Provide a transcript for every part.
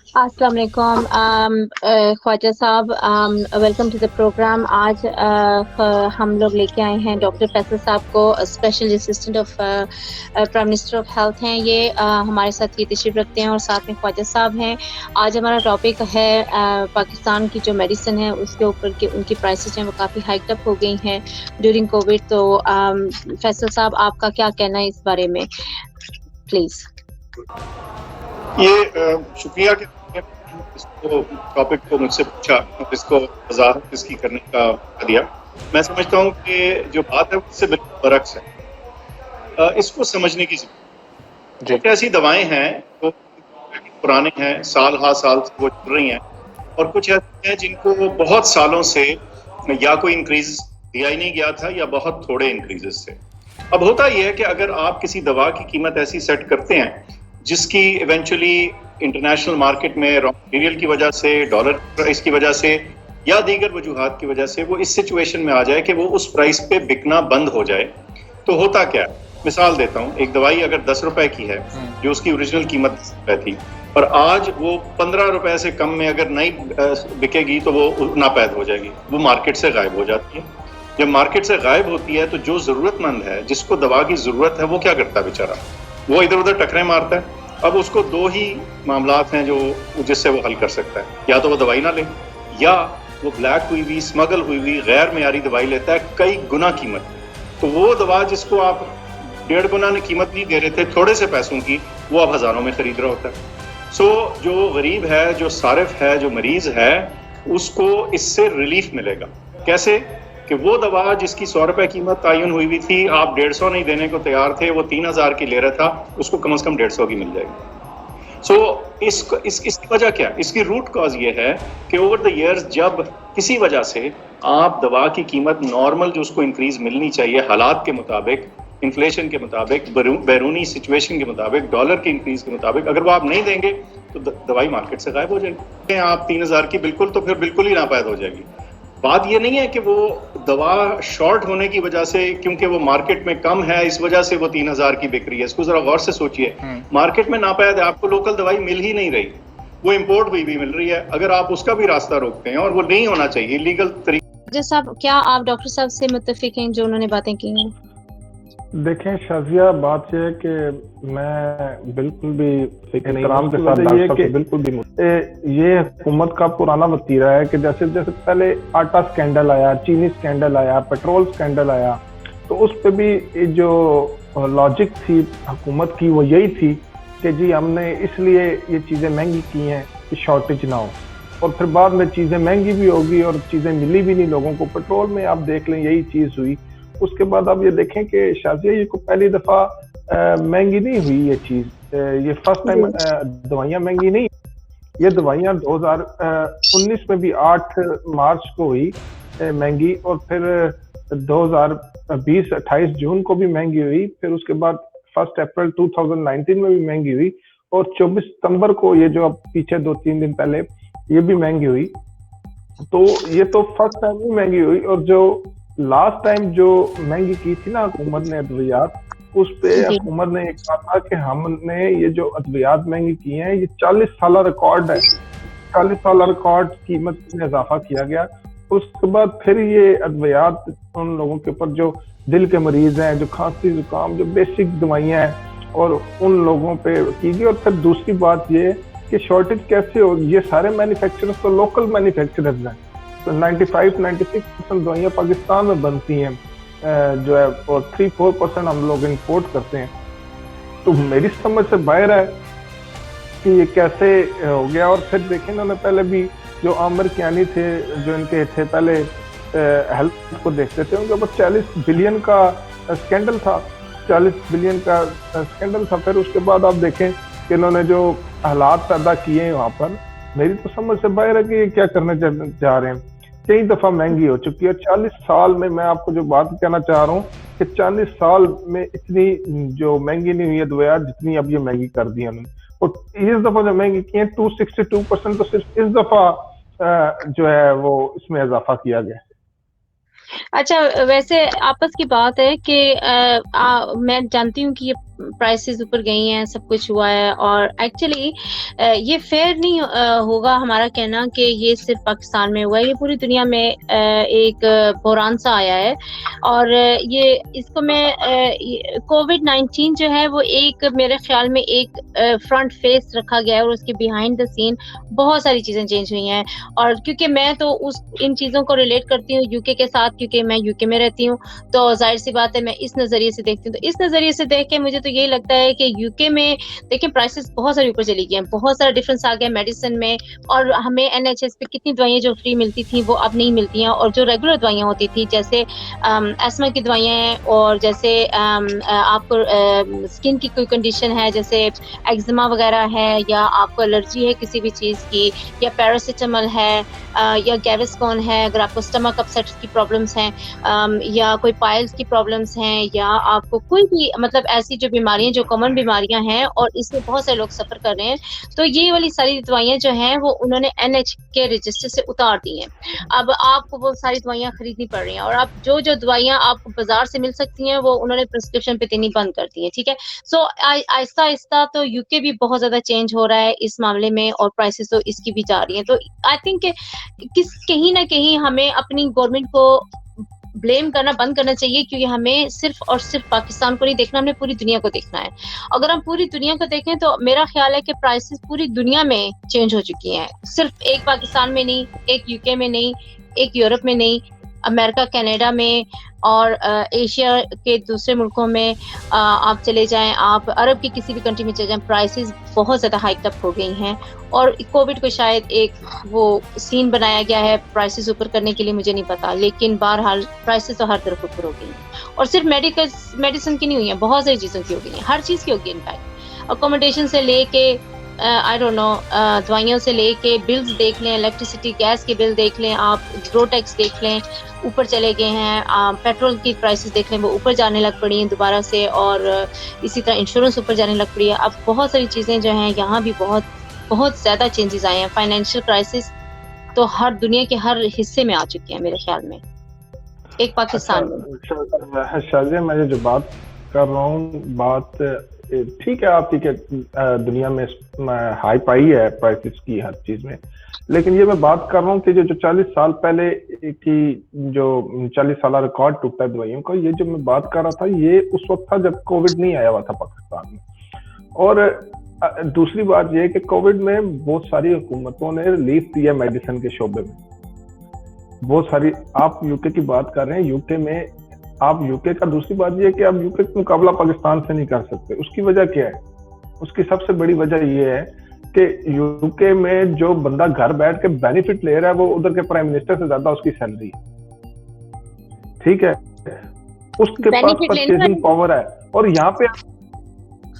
अस्सलाम वालेकुम Khwaja Sahab, welcome to the programme. आज हम लोग लेके आए हैं डॉक्टर फैसल साहब को, special assistant of prime minister of health हैं ये। हमारे साथ ये तशरीफ रखते हैं और साथ में ख्वाजा साहब हैं। आज हमारा टॉपिक है पाकिस्तान की जो मेडिसिन है उसके ऊपर कि उनकी प्राइसेस हैं वो काफ़ी हाइक अप हो गई हैं ड्यूरिंग कोविड। तो फैसल साहब, आपका क्या कहना है इस बारे में, प्लीज़? शुक्रिया कि इसको टॉपिक को मुझसे पूछा और इसको वजाहत इसकी करने का दिया। मैं समझता हूँ कि जो बात है उससे बिल्कुल बरक्स है। इसको समझने की जरूरत है। कुछ ऐसी दवाएं हैं जो पुरानी हैं, साल से वो चल रही हैं, और कुछ ऐसी हैं जिनको बहुत सालों से या कोई इंक्रीज दिया ही नहीं गया था या बहुत थोड़े इंक्रीजेस थे। अब होता यह है कि अगर आप किसी दवा की कीमत ऐसी सेट करते हैं जिसकी इवेंचुअली इंटरनेशनल मार्केट में रॉ मटेरियल की वजह से, डॉलर प्राइस की वजह से या दीगर वजूहात की वजह से वो इस सिचुएशन में आ जाए कि वो उस प्राइस पे बिकना बंद हो जाए, तो होता क्या है? मिसाल देता हूँ, एक दवाई अगर 10 रुपए की है जो उसकी ओरिजिनल कीमत 10 रुपए थी, और आज वो 15 रुपए से कम में अगर नहीं बिकेगी तो वो नापैद हो जाएगी, वो मार्केट से गायब हो जाती है। जब मार्केट से गायब होती है तो जो जरूरतमंद है, जिसको दवा की जरूरत है, वो क्या करता है बेचारा? वो इधर उधर टकरे मारता है। अब उसको दो ही मामलात हैं जो जिससे वो हल कर सकता है, या तो वो दवाई ना ले, या वो ब्लैक हुई हुई, स्मगल हुई हुई, गैर मेयारी दवाई लेता है कई गुना कीमत। तो वो दवा जिसको आप 1.5 गुना ने कीमत नहीं दे रहे थे थोड़े से पैसों की, वो आप हजारों में खरीद रहा होता है। सो जो गरीब है, जो सारिफ है, जो मरीज है, उसको इससे रिलीफ मिलेगा। कैसे? कि वो दवा जिसकी 100 रुपए कीमत तयन हुई हुई थी, आप 150 नहीं देने को तैयार थे, वो 3000 की ले रहा था, उसको कम से कम 150 की मिल जाएगी। इसकी वजह क्या? इसकी रूट कॉज ये है कि ओवर द इयर्स जब किसी वजह से आप दवा की कीमत नॉर्मल जो उसको इंक्रीज मिलनी चाहिए हालात के मुताबिक, इन्फ्लेशन के मुताबिक, बैरूनी सिचुएशन के मुताबिक, डॉलर के इंक्रीज के मुताबिक, अगर वो आप नहीं देंगे तो दवाई मार्केट से गायब हो जाएगी। आप 3000 की बिल्कुल, तो फिर बिल्कुल ही नापैद हो जाएगी। बात ये नहीं है कि वो दवा शॉर्ट होने की वजह से, क्योंकि वो मार्केट में कम है इस वजह से वो 3000 की बिक रही है। इसको जरा गौर से सोचिए। मार्केट में नापैद है, आपको लोकल दवाई मिल ही नहीं रही, वो इंपोर्ट हुई भी मिल रही है। अगर आप उसका भी रास्ता रोकते हैं, और वो नहीं होना चाहिए, इलीगल तरीके। साहब, क्या आप डॉक्टर साहब से मुत्तफिक हैं जो उन्होंने बातें की हैं? देखें शाजिया, बात यह है कि मैं बिल्कुल भी एहतराम के साथ डॉक्टर साहब बिल्कुल भी ये हुकूमत का पुराना वतीरा है कि जैसे जैसे पहले आटा स्कैंडल आया, चीनी स्कैंडल आया, पेट्रोल स्कैंडल आया, तो उस पर भी जो लॉजिक थी हुकूमत की वो यही थी कि जी हमने इसलिए ये चीज़ें महंगी की हैं कि शॉर्टेज ना हो, और फिर बाद में चीज़ें महंगी भी होगी और चीज़ें मिली भी नहीं लोगों को। पेट्रोल में आप देख लें यही चीज़ हुई। उसके बाद आप ये देखें कि शाजिया ये को पहली दफ़ा महंगी नहीं हुई ये चीज़, ये फर्स्ट टाइम दवाइयाँ महंगी नहीं, ये दवाइयाँ 2019 में भी 8 मार्च को हुई महंगी, और फिर 2020-28 जून को भी महंगी हुई, फिर उसके बाद 1 अप्रैल 2019 में भी महंगी हुई, और 24 सितंबर को ये जो अब पीछे 2-3 दिन पहले ये भी महंगी हुई। तो ये तो फर्स्ट टाइम ही महंगी हुई, और जो लास्ट टाइम जो महंगी की थी ना हुकूमत ने अद्वियात, उस पे हुकूमत ने कहा था कि हमने ये जो अद्वियात महंगी की हैं ये 40 साल रिकॉर्ड है, 40 साल रिकॉर्ड कीमत में इजाफा किया गया। उसके बाद फिर ये अद्वियात उन लोगों के ऊपर जो दिल के मरीज हैं, जो खांसी जुकाम, जो बेसिक दवाइयाँ हैं, और उन लोगों पे की गई। और फिर दूसरी बात ये कि शॉर्टेज कैसे हो, ये सारे मैन्युफैक्चरर्स तो लोकल मैन्युफैक्चरर्स हैं, तो 95-96% दवाइयाँ पाकिस्तान में बनती हैं जो है, और 3-4% हम लोग इंपोर्ट करते हैं। तो मेरी समझ से बाहर है कि ये कैसे हो गया। और फिर देखें इन्होंने पहले भी जो आमिर कियानी थे, जो इनके थे पहले हेल्थ को देखते थे, उनके ऊपर 40 बिलियन का स्कैंडल था, 40 बिलियन का स्कैंडल था। फिर उसके बाद आप देखें कि इन्होंने जो हालात पैदा किए हैं वहाँ पर, मेरी तो समझ से बाहर है कि ये क्या करने जा रहे हैं। कई दफा महंगी हो चुकी है 40 साल में। मैं आपको जो बात कहना चाह रहा हूँ कि 40 साल में इतनी जो महंगी नहीं हुई है दवाइयाँ जितनी अब ये महंगी कर दी उन्होंने। और इस दफा जो महंगी की है 262% तो सिर्फ इस दफा जो है वो इसमें इजाफा किया गया। अच्छा, वैसे आपस की बात है कि मैं जानती हूँ कि ये प्राइसेस ऊपर गई हैं, सब कुछ हुआ है। और एक्चुअली ये फेयर नहीं होगा हमारा कहना कि ये सिर्फ पाकिस्तान में हुआ है, ये पूरी दुनिया में एक बहरान सा आया है। और ये इसको मैं कोविड-19 जो है वो एक मेरे ख्याल में एक फ्रंट फेस रखा गया है, और उसके बिहाइंड द सीन बहुत सारी चीजें चेंज हुई हैं। और क्योंकि मैं तो इन चीजों को रिलेट करती हूँ यूके के साथ, क्योंकि मैं यूके में रहती हूँ, तो जाहिर सी बात है मैं इस नजरिए से देखती हूँ। तो इस नजरिए से देख के मुझे तो यही लगता है कि यूके में देखिए प्राइसेस बहुत सारी ऊपर चली गई हैं, बहुत सारा डिफरेंस आ गया मेडिसिन में। और हमें एनएचएस पे कितनी दवाइयाँ जो फ्री मिलती थी वो अब नहीं मिलती हैं, और जो रेगुलर दवाइयाँ होती थी जैसे एस्मा की दवाइयाँ हैं, और जैसे आपको स्किन की कोई कंडीशन है जैसे एक्जिमा वगैरह है, या आपको एलर्जी है किसी भी चीज़ की, या पैरासिटामोल है, या गैविस्कॉन है अगर आपको स्टमक अपसेट की प्रॉब्लम्स हैं, या कोई पाइल्स की प्रॉब्लम्स हैं, या आपको कोई भी मतलब ऐसी जो बीमारियां जो कॉमन बीमारियां हैं और इससे बहुत सारे लोग सफ़र कर रहे हैं, तो ये वाली सारी दवाइयां जो हैं वो उन्होंने एनएच के रजिस्टर से उतार दी हैं। अब आपको वो सारी दवाइयां खरीदनी पड़ रही हैं, और आप जो जो दवाइयां आपको बाजार से मिल सकती हैं वो उन्होंने प्रिस्क्रिप्शन पे देनी बंद कर दी है। ठीक है, सो आहिस्ता आहिस्ता तो यूके भी बहुत ज्यादा चेंज हो रहा है इस मामले में, और प्राइसेस तो इसकी भी जा रही हैं। तो आई थिंक कहीं ना कहीं हमें अपनी गवर्नमेंट को ब्लेम करना बंद करना चाहिए, क्योंकि हमें सिर्फ और सिर्फ पाकिस्तान को नहीं देखना, हमने पूरी दुनिया को देखना है। अगर हम पूरी दुनिया को देखें तो मेरा ख्याल है कि प्राइसेस पूरी दुनिया में चेंज हो चुकी हैं, सिर्फ एक पाकिस्तान में नहीं, एक यूके में नहीं, एक यूरोप में नहीं, अमेरिका कनाडा में और एशिया के दूसरे मुल्कों में आप चले जाएं, आप अरब की किसी भी कंट्री में चले जाएं, प्राइसेस बहुत ज़्यादा हाइक अप हो गई हैं। और कोविड को शायद एक वो सीन बनाया गया है प्राइसेस ऊपर करने के लिए, मुझे नहीं पता, लेकिन बहरहाल प्राइसेस तो हर तरफ ऊपर हो गई हैं। और सिर्फ मेडिसिन की नहीं हुई हैं, बहुत सारी चीज़ों की हो गई हैं, हर चीज़ की होगी इनफैक्ट, अकोमोडेशन से लेके आई डोंट नो दवाइयों से लेके बिल्स देख लें, इलेक्ट्रिसिटी गैस के बिल देख लें, आप रोड टैक्स देख लें, ऊपर चले गए हैं, पेट्रोल की प्राइसेस देख लें वो ऊपर जाने लग पड़ी हैं दोबारा से, और इसी तरह इंश्योरेंस ऊपर जाने लग पड़ी है। अब बहुत सारी चीज़ें जो हैं यहाँ भी बहुत बहुत ज़्यादा चेंजेस आए हैं। फाइनेंशियल क्राइसिस तो हर दुनिया के हर हिस्से में आ चुके हैं मेरे ख्याल में, एक पाकिस्तान में। शाजिया, मैं जो बात कर रहा हूँ, बात ठीक है आपकी कि दुनिया में हाइप आई है प्राइसेस की हर चीज में, लेकिन ये मैं बात कर रहा हूँ कि जो 40 साल पहले की जो 40 साल रिकॉर्ड टूटा है दवाइयों का, ये जो मैं बात कर रहा था ये उस वक्त था जब कोविड नहीं आया हुआ था पाकिस्तान में। और दूसरी बात ये कि कोविड में बहुत सारी हुकूमतों ने रिलीफ दिया मेडिसिन के शोबे में, बहुत सारी। आप यूके की बात कर रहे हैं, यूके में आप यूके का, दूसरी बात ये है कि आप यूके का मुकाबला पाकिस्तान से नहीं कर सकते। उसकी वजह क्या है? उसकी सबसे बड़ी वजह ये है कि यूके में जो बंदा घर बैठ के बेनिफिट ले रहा है वो उधर के प्राइम मिनिस्टर से ज्यादा उसकी सैलरी है, ठीक है, उसके पास परचेजिंग पावर है। और यहाँ पे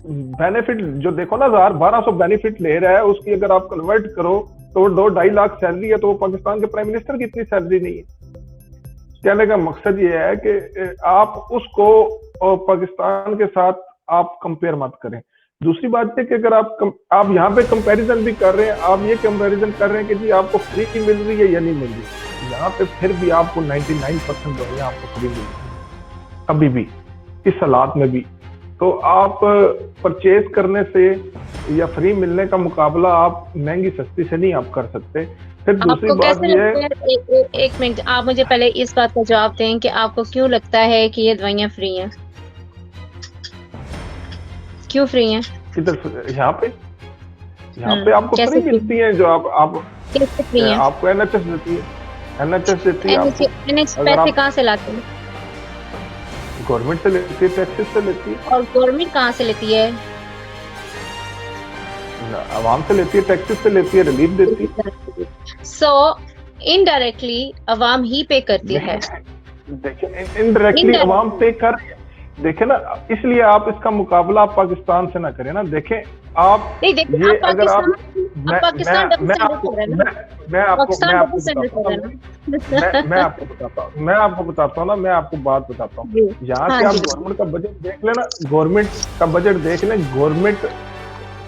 बेनिफिट जो देखो ना, 1200 बेनिफिट ले रहा है, उसकी अगर आप कन्वर्ट करो तो 2-2.5 लाख सैलरी है, तो वो पाकिस्तान के प्राइम मिनिस्टर की इतनी सैलरी नहीं है। कहने का मकसद ये है कि आप उसको और पाकिस्तान के साथ आप कंपेयर मत करें। दूसरी बात है कि अगर आप यहाँ पे कंपैरिजन भी कर रहे हैं, आप ये कंपैरिजन कर रहे हैं कि जी आपको फ्री की मिल रही है या नहीं मिल रही, यहाँ पे फिर भी आपको 99% दवाइयाँ आपको फ्री मिल रही है अभी भी, इस हालात में भी। तो आप परचेज करने से या फ्री मिलने का मुकाबला आप महंगी सस्ती से नहीं आप कर सकते। फिर दूसरी बात ये है, एक मिनट, आप मुझे पहले इस बात का जवाब दें कि आपको क्यों लगता है कि ये दवाइयाँ फ्री हैं? क्यों फ्री हैं? किधर? यहाँ पे आपको फ्री मिलती है, जो आप कैसे फ्री हैं? आपको एनएचएस देती है, एनएचएस देती है आपको। एनएचएस पैसे कहाँ से लाते हैं? गवर्नमेंट से लेती है, टैक्सेस से लेती है। और गवर्नमेंट कहाँ से लेती है? आवाम से लेती है, टैक्सेस से लेती है, रिलीफ देती है। सो इनडायरेक्टली आवाम ही पे करती है। देखिए, इनडायरेक्टली आवाम पे कर, देखे ना, इसलिए आप इसका मुकाबला आप पाकिस्तान से ना करें ना। देखें आप नहीं, देखिए ये अगर आप मैं आपको बताता हूँ ना, मैं आपको बात बताता हूँ। यहाँ से आप गवर्नमेंट का बजट देख लेना, गवर्नमेंट का बजट देख लें, गवर्नमेंट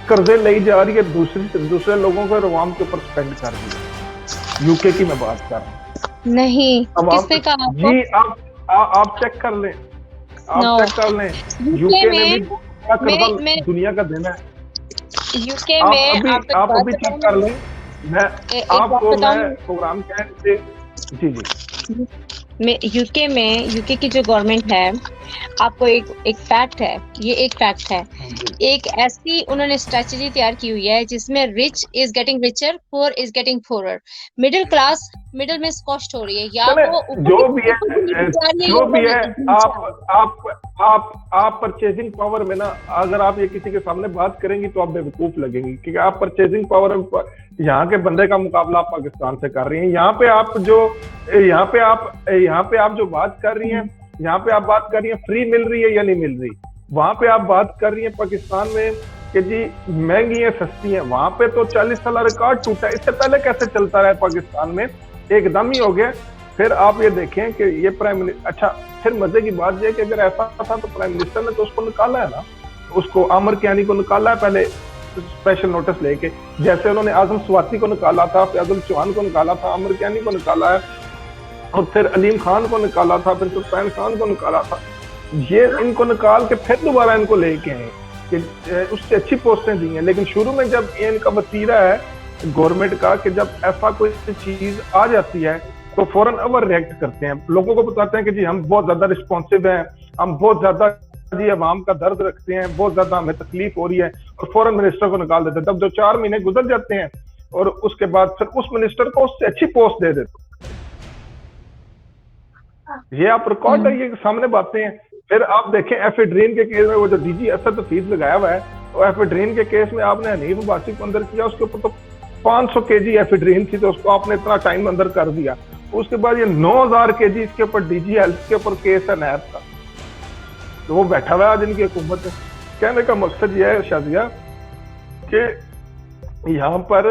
कर्जे ले जा रही है दूसरे लोगों को, आवाम के ऊपर स्पेंड कर रही है। यूके की मैं बात कर रहा हूँ। नहीं, किसने कहा? जी आप चेक कर लें, आप चेक कर लें, यूके में भी क्या करता दुनिया का देना है। यूके में आप अभी चेक कर लें, मैं आपको मैं प्रोग्राम के से जी यूके की जो गवर्नमेंट है, आपको एक फैक्ट है, ये एक फैक्ट है, एक ऐसी उन्होंने स्ट्रेटजी तैयार की हुई है जिसमें rich is getting richer, poor is getting poor, middle में स्कॉस्ट हो रही है, या वो जो भी है आप परचेजिंग पावर में ना, अगर आप ये किसी के सामने बात करेंगी तो आप बेवकूफ लगेंगी, क्योंकि आप परचेजिंग पावर यहाँ के बंदे का मुकाबला आप पाकिस्तान से कर रही हैं। यहाँ पे आप जो बात कर रही हैं, यहाँ पे आप बात कर रही हैं फ्री मिल रही है या नहीं मिल रही, वहां पे आप बात कर रही हैं पाकिस्तान में कि जी महंगी है सस्ती है, वहां पे तो 40 साल रिकॉर्ड टूटा। इससे पहले कैसे चलता रहा पाकिस्तान में, एकदम ही हो गया। फिर आप ये देखें कि ये प्राइम मिनिस्टर, अच्छा फिर मजे की बात यह कि अगर ऐसा था तो प्राइम मिनिस्टर ने तो उसको निकाला है ना, उसको आमिर कियानी को निकाला है पहले स्पेशल नोटिस लेके, जैसे उन्होंने आजम स्वाति को निकाला था, फैजल चौहान को निकाला था, आमिर कियानी को निकाला है, और फिर अलीम खान को निकाला था, फिर सुल्तान खान को निकाला था। ये इनको निकाल के फिर दोबारा इनको लेके आए कि उससे अच्छी पोस्टें दी हैं। लेकिन शुरू में जब ये इनका वतीरा है गवर्नमेंट का कि जब ऐसा कोई चीज आ जाती है तो फौरन ओवर रिएक्ट करते हैं, लोगों को बताते हैं कि जी हम बहुत ज्यादा रिस्पॉन्सिव हैं, हम बहुत ज्यादा जी अवाम का दर्द रखते हैं, बहुत ज्यादा हमें तकलीफ हो रही है, और फौरन मिनिस्टर को निकाल देते हैं। तब जो 4 महीने गुजर जाते हैं और उसके बाद फिर उस मिनिस्टर को उससे अच्छी पोस्ट दे देते। ये आप रिकॉर्ड है, ये सामने बातें हैं। फिर आप देखें एफेड्रीन के केस में वो जो डीजी असद हफीज लगाया हुआ है, तो एफेड्रीन के केस में आपने हनीफ अब्बासी को अंदर किया, उसके ऊपर तो 500 केजी एफेड्रीन थी, तो उसको आपने इतना टाइम अंदर कर दिया। उसके बाद ये 9000 केजी इसके ऊपर डीजी हेल्थ के ऊपर केस है नैब का, तो वो बैठा हुआ है आज इनकी हुकूमत है। कहने का मकसद ये है शादिया कि यहाँ पर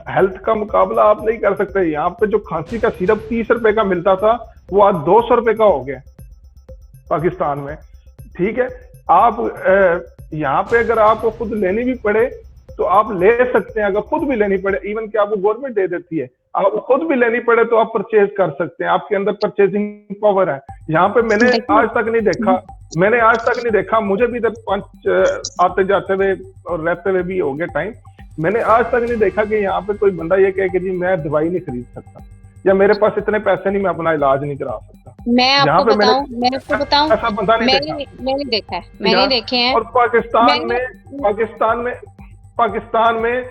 हेल्थ का मुकाबला आप नहीं कर सकते। यहाँ पे जो खांसी का सिरप 30 रुपए का मिलता था वो आज 200 रुपए का हो गया पाकिस्तान में, ठीक है। आप यहाँ पे अगर आपको खुद लेनी भी पड़े तो आप ले सकते हैं, अगर खुद भी लेनी पड़े, इवन कि आपको गवर्नमेंट दे देती है, आपको खुद भी लेनी पड़े तो आप परचेज कर सकते हैं, आपके अंदर परचेजिंग पावर है। यहाँ पे मैंने आज तक नहीं देखा, मुझे भी इधर आते जाते हुए और रहते हुए भी हो गया टाइम, मैंने आज तक नहीं देखा कि यहाँ पे कोई बंदा ये कहे कि जी मैं दवाई नहीं खरीद सकता, या मेरे पास इतने पैसे नहीं, मैं अपना इलाज नहीं करा सकता। मैं आपको बताऊं, ऐसा बंदा नहीं मैंने देखा है, मैंने देखे हैं। और पाकिस्तान में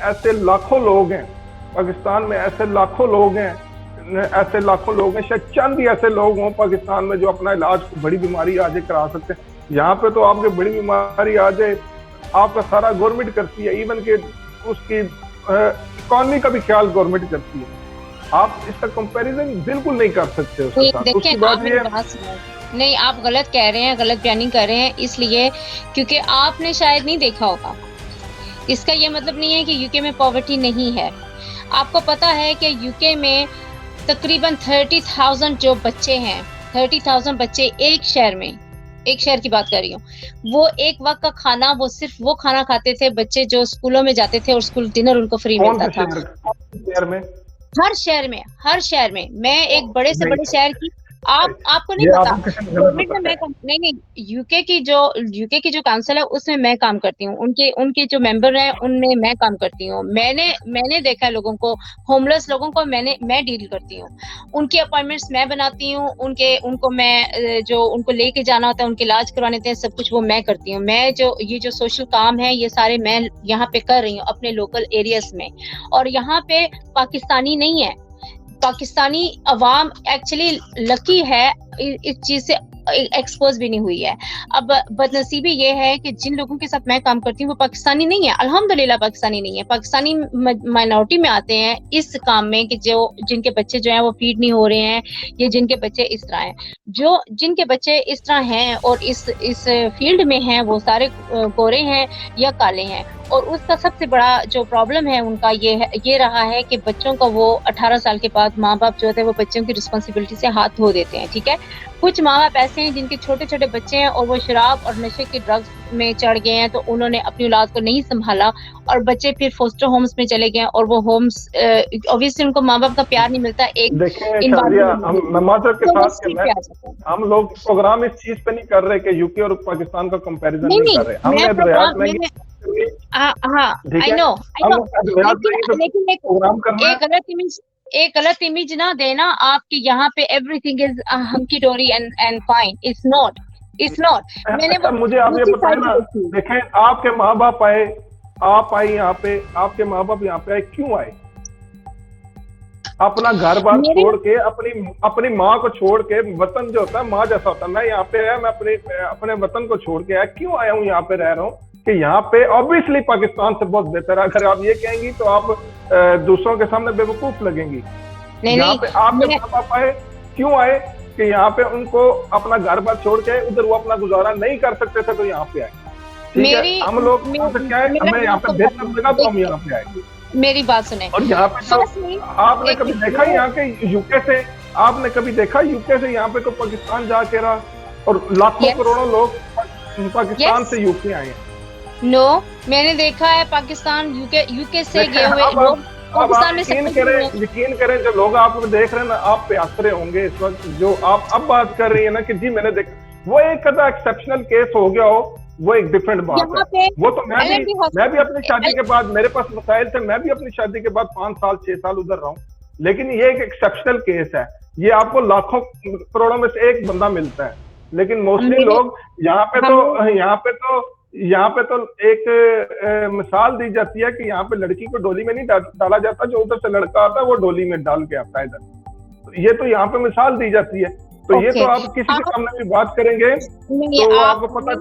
ऐसे लाखों लोग हैं, ऐसे लाखों लोग हैं, शायद चंद ही ऐसे लोग हों पाकिस्तान में जो अपना इलाज बड़ी बीमारी आ जाए करा सकते हैं। यहाँ पे तो आपके बड़ी बीमारी आ जाए आपका सारा गवर्नमेंट करती है, इवन के उसकी इकोनॉमी का भी ख्याल गवर्नमेंट करती है। आप इसका कंपैरिजन बिल्कुल नहीं कर सकते उसके साथ। उसकी बात ये नहीं, आप गलत कह रहे हैं, गलत बयानी कर रहे हैं, इसलिए क्योंकि आपने शायद नहीं देखा होगा। इसका ये मतलब नहीं है कि यूके में पॉवर्टी नहीं है। आपको पता है कि यूके में तकरीबन 30,000 जो बच्चे हैं, 30,000 बच्चे एक शहर की बात कर रही हूँ, वो एक वक्त का खाना, वो सिर्फ वो खाना खाते थे बच्चे जो स्कूलों में जाते थे, और स्कूल डिनर उनको फ्री मिलता था। हर शहर में मैं एक बड़े से बड़े शहर की, आपको नहीं पता, गवर्नमेंट में नहीं, यूके की जो काउंसिल है उसमें मैं काम करती हूँ, उनके जो मेंबर हैं उनमें मैं काम करती हूँ। मैंने देखा है लोगों को, होमलेस लोगों को मैं डील करती हूँ, उनकी अपॉइंटमेंट्स मैं बनाती हूँ, उनको मैं जो उनको लेके जाना होता है, उनके इलाज करवाने होते हैं, सब कुछ वो मैं करती हूँ। मैं ये जो सोशल काम है ये सारे मैं यहाँ पे कर रही हूँ अपने लोकल एरियाज में। और यहाँ पे पाकिस्तानी नहीं है, पाकिस्तानी अवाम एक्चुअली लकी है, इस चीज से एक्सपोज भी नहीं हुई है। अब बदनसीबी ये है कि जिन लोगों के साथ मैं काम करती हूँ वो पाकिस्तानी नहीं है, अल्हम्दुलिल्लाह पाकिस्तानी नहीं है, पाकिस्तानी माइनॉरिटी में आते हैं इस काम में कि जिनके बच्चे जो हैं वो फीड नहीं हो रहे हैं, या जिनके बच्चे इस तरह हैं, जिनके बच्चे इस तरह हैं और इस फील्ड में हैं, वो सारे गोरे हैं या काले हैं। और उसका सबसे बड़ा जो प्रॉब्लम है उनका ये रहा है कि बच्चों को वो 18 साल के बाद माँ बाप जो होते हैं वो बच्चों की रिस्पॉन्सिबिलिटी से हाथ धो देते हैं, ठीक है। कुछ माँ बाप ऐसे हैं जिनके छोटे छोटे बच्चे हैं और वो शराब और नशे के ड्रग्स में चढ़ गए हैं, तो उन्होंने अपनी औलाद को नहीं संभाला और बच्चे फिर फोस्टर होम्स में चले गए और वो होम्स ऑब्वियसली उनको माँ बाप का प्यार नहीं मिलता। एक देखिए शादिया, हम माजर के साथ के हम लोग प्रोग्राम इस चीज पे नहीं कर रहे कि यूके और पाकिस्तान का कंपैरिजन नहीं कर रहे। हमने रियाद में आई नो, लेकिन एक गलत इमेज ना देना आपके यहाँ पे एवरीथिंग इज हंकी डोरी एंड फाइन। It's not. मैंने मुझे आप ये बताएं ना, देखें आपके माँ बाप आए, आप आई यहाँ पे, आपके माँ बाप यहाँ पे आए, क्यों आए? अपना घर बार छोड़ के, अपनी माँ को छोड़ के, वतन जो होता है माँ जैसा होता है, मैं यहाँ पे आया, मैं अपने वतन को छोड़ के आया, क्यों आया हूँ यहाँ पे रह रहा हूँ कि यहाँ पे ऑब्वियसली पाकिस्तान से बहुत बेहतर है। अगर आप ये कहेंगी तो आप दूसरों के सामने बेवकूफ लगेंगी। यहाँ पे आपके माँ बाप आए, क्यों आए? कि यहाँ पे उनको अपना घर बार छोड़ के उधर वो अपना गुजारा नहीं कर सकते थे, तो यहाँ पे आए। ठीक है, हम लोग क्या है, हमें यहाँ पे बेहतर लगा तो हम यहाँ पे आए। मेरी बात सुने। और यहाँ पे तो आपने कभी देखा यहाँ के यूके से, आपने कभी देखा यूके से यहाँ पे तो पाकिस्तान जाके रहा, और लाखों करोड़ों लोग पाकिस्तान से यूके आए हैं। नो, मैंने देखा है पाकिस्तान यूके से गए हुए लोग पाकिस्तान में यकीन करें जो लोग आप देख रहे हैं ना, आप पे आसरे होंगे इस वक्त। जो आप अब बात कर रही है ना कि जी मैंने देखा, वो एक कदा एक्सेप्शनल केस हो गया हो, वो एक डिफरेंट बात है। वो तो मैं भी अपनी शादी के बाद, मेरे पास वसाइल थे, मैं भी अपनी शादी के बाद 5 साल 6 साल उधर रहा हूँ, लेकिन ये एक एक्सेप्शनल केस है। ये आपको लाखों करोड़ों में से एक बंदा मिलता है, लेकिन मोस्टली लोग यहाँ पे तो एक मिसाल दी जाती है कि यहाँ पे लड़की को डोली में नहीं डाला जाता, जो उधर से लड़का आता है वो डोली में डाल के आता है इधर। ये तो यहाँ पे मिसाल दी जाती है। तो ये तो आप किसी के सामने भी बात करेंगे तो आपको पता।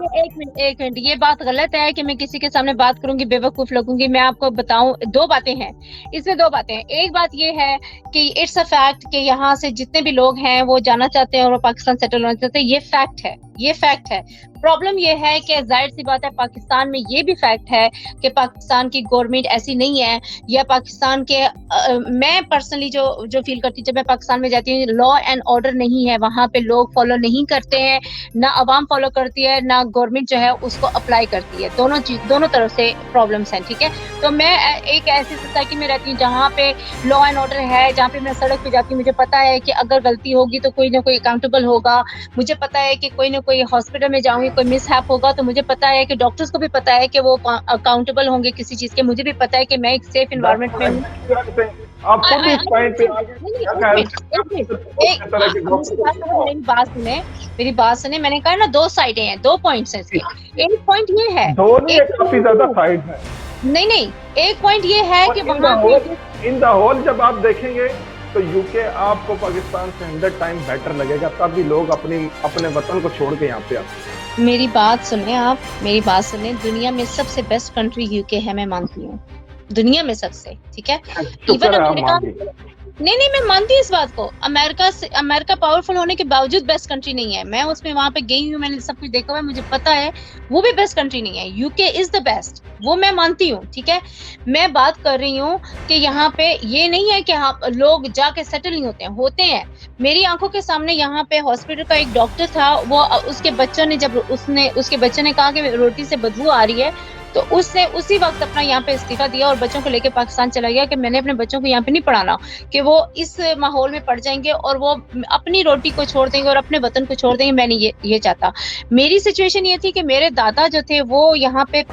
एक मिनट, ये बात गलत है कि मैं किसी के सामने बात करूंगी बेवकूफ लगूंगी। मैं आपको बताऊं, 2 बातें हैं इसमें, 2 बातें हैं। एक बात ये है कि इट्स अ फैक्ट कि यहाँ से जितने भी लोग हैं वो जाना चाहते हैं और वो पाकिस्तान सेटल होना चाहते हैं, ये फैक्ट है। प्रॉब्लम ये है कि जाहिर सी बात है पाकिस्तान में ये भी फैक्ट है कि पाकिस्तान की गवर्नमेंट ऐसी नहीं है, या पाकिस्तान के मैं पर्सनली जो फील करती हूँ जब मैं पाकिस्तान में जाती हूँ, लॉ एंड ऑर्डर नहीं है वहाँ पे, लोग फॉलो नहीं करते हैं, ना अवाम फॉलो करती है, ना गवर्नमेंट जो है उसको अप्लाई करती है। दोनों तरफ से प्रॉब्लम्स हैं। ठीक है, तो मैं एक ऐसी सोसाइटी में रहती हूँ जहाँ पे लॉ एंड ऑर्डर है, जहाँ पे मैं सड़क पे जाती हूँ, मुझे पता है कि अगर गलती होगी तो कोई ना कोई अकाउंटेबल होगा, मुझे पता है कि कोई ना कोई हॉस्पिटल में जाऊंगी कोई मिसहैप होगा तो मुझे पता है कि डॉक्टर्स को भी पता है कि वो अकाउंटेबल होंगे किसी चीज के, मुझे भी पता है कि मैं एक सेफ एनवायरनमेंट में हूँ। आप खुद इस पॉइंट पे मेरी बात सुने, मैंने कहा ना 2 साइडें हैं, 2 पॉइंट्स हैं इसके। एक पॉइंट ये है, काफी ज्यादा साइड है। नहीं, एक पॉइंट ये है कि वहाँ इन द होल जब आप देखेंगे तो यूके आपको पाकिस्तान से 100 टाइम बेटर लगेगा, तभी लोग अपने वतन को छोड़ के यहाँ पे आते। मेरी बात सुने, दुनिया में सबसे बेस्ट कंट्री यूके है, मैं मानती हूँ, दुनिया में सबसे। ठीक है, इवन अमेरिका, नहीं मैं मानती हूँ इस बात को। अमेरिका पावरफुल होने के बावजूद बेस्ट कंट्री नहीं है। मैं उसमें वहां पे गई हूँ, मैंने सब कुछ देखा हुआ है, मुझे पता है वो भी बेस्ट कंट्री नहीं है। यूके इज द बेस्ट, वो मैं मानती हूँ। ठीक है, मैं बात कर रही हूँ कि यहाँ पे ये नहीं है कि लोग जाके सेटल नहीं होते हैं। मेरी आंखों के सामने यहाँ पे हॉस्पिटल का एक डॉक्टर था, वो उसके बच्चों ने उसके बच्चे ने कहा कि रोटी से बदबू आ रही है, तो उसने उसी वक्त अपना यहाँ पे इस्तीफा दिया और बच्चों को लेके पाकिस्तान चला गया कि मैंने अपने बच्चों को यहाँ पे नहीं पढ़ाना, कि वो इस माहौल में पड़ जाएंगे और वो अपनी रोटी को छोड़ देंगे और अपने वतन को छोड़ देंगे। मैं नहीं ये चाहता। मेरी सिचुएशन ये थी कि मेरे दादा जो थे वो यहाँ पे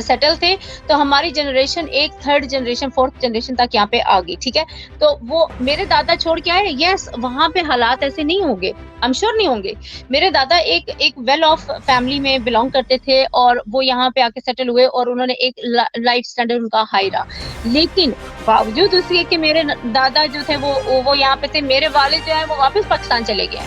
सेटल थे, तो हमारी जनरेशन एक 3rd जनरेशन 4th जनरेशन तक यहाँ पे आ गई। ठीक है, तो वो मेरे दादा छोड़ के आए। यस, वहां पे हालात ऐसे नहीं होंगे, आई एम श्योर नहीं होंगे। मेरे दादा एक वेल ऑफ फैमिली में बिलोंग करते थे और वो यहाँ पे आके सेटल हुए और उन्होंने एक लाइफ स्टैंडर्ड उनका हाई रहा, लेकिन बावजूद उसके कि मेरे दादा जो थे वो यहाँ पे थे, मेरे वालिद जो है वो वापस पाकिस्तान चले गए।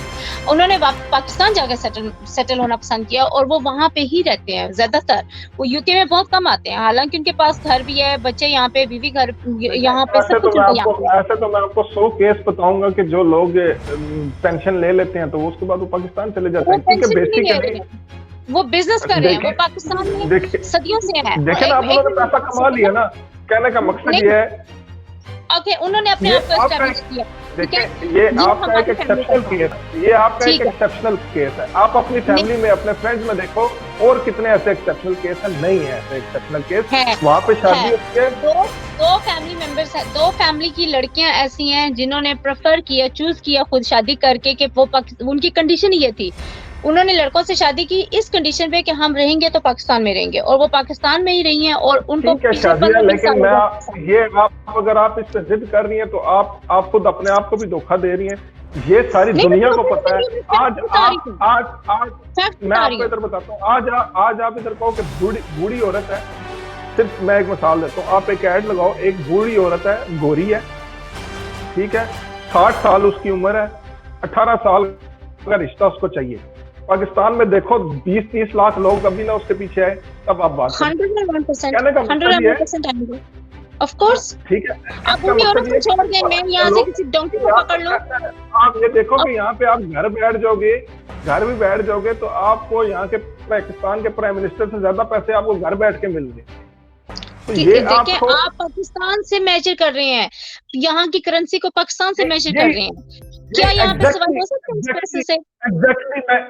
उन्होंने पाकिस्तान जाके सेटल होना पसंद किया और वो वहां पे ही रहते हैं ज्यादातर। वो यूके में बहुत कम आते हैं, हालांकि उनके पास घर भी है, बच्चे यहाँ पे, बीवी घर यहाँ पे, सब कुछ ऐसे तो मैं आपको 100 केस बताऊंगा कि जो लोग पेंशन ले लेते हैं तो उसके बाद वो पाकिस्तान चले जाते हैं, क्योंकि बेसिकली वो बिजनेस कर रहे हैं, वो पाकिस्तान में सदियों से है। देखिए ना, आप लोगों ने पैसा कमा लिया ना, कहने का मकसद ये है। ओके, उन्होंने अपने आप को एस्टैब्लिश किया। देखिए ये आपका एक एक्सेप्शनल केस, ये आपका एक एक्सेप्शनल केस है। आप अपनी फैमिली में, अपने फ्रेंड्स में देखो और कितने ऐसे एक्सेप्शनल केस है, नहीं है ऐसे एक्सेप्शनल केस। वहाँ पे शादी होती है, दो फैमिली मेंबर्स है, दो फैमिली की लड़कियां ऐसी हैं जिन्होंने प्रेफर किया, चूज किया खुद शादी करके कि वो उनकी कंडीशन ये थी, उन्होंने लड़कों से शादी की इस कंडीशन पे कि हम रहेंगे तो पाकिस्तान में रहेंगे, और वो पाकिस्तान में ही रही हैं। और उनको ठीक है शादी है, लेकिन मैं ये आप अगर आप इस पर जिद कर रही हैं तो आप खुद अपने आप को भी धोखा दे रही हैं। ये सारी दुनिया को पता है। आज मैं आपको इधर बताता हूँ, आज आप इधर कहो कि बूढ़ी औरत है, सिर्फ मैं एक मिसाल देता हूँ, आप एक ऐड लगाओ, एक बूढ़ी औरत है, गोरी है, ठीक है, 60 साल उसकी उम्र है, 18 साल का रिश्ता उसको चाहिए। पाकिस्तान में देखो 20-30 लाख लोग अभी ना उसके पीछे आए, तब आप बात 101% ऑफ कोर्स। ठीक है, आप बूढ़ी औरत को छोड़ दें, मैं यहाँ से किसी डोंकी को पकड़ लूं। आप ये देखो कि यहाँ पे आप घर भी बैठ जाओगे तो आपको यहाँ के पाकिस्तान के प्राइम मिनिस्टर से ज्यादा पैसे आपको घर बैठ के मिलेंगे। तो ये देखिए आप पाकिस्तान से मेजर कर रहे हैं, यहाँ की करेंसी को पाकिस्तान से मेजर कर रहे हैं, क्या यहाँ पे सवाल हो सकता है इस पैसे से?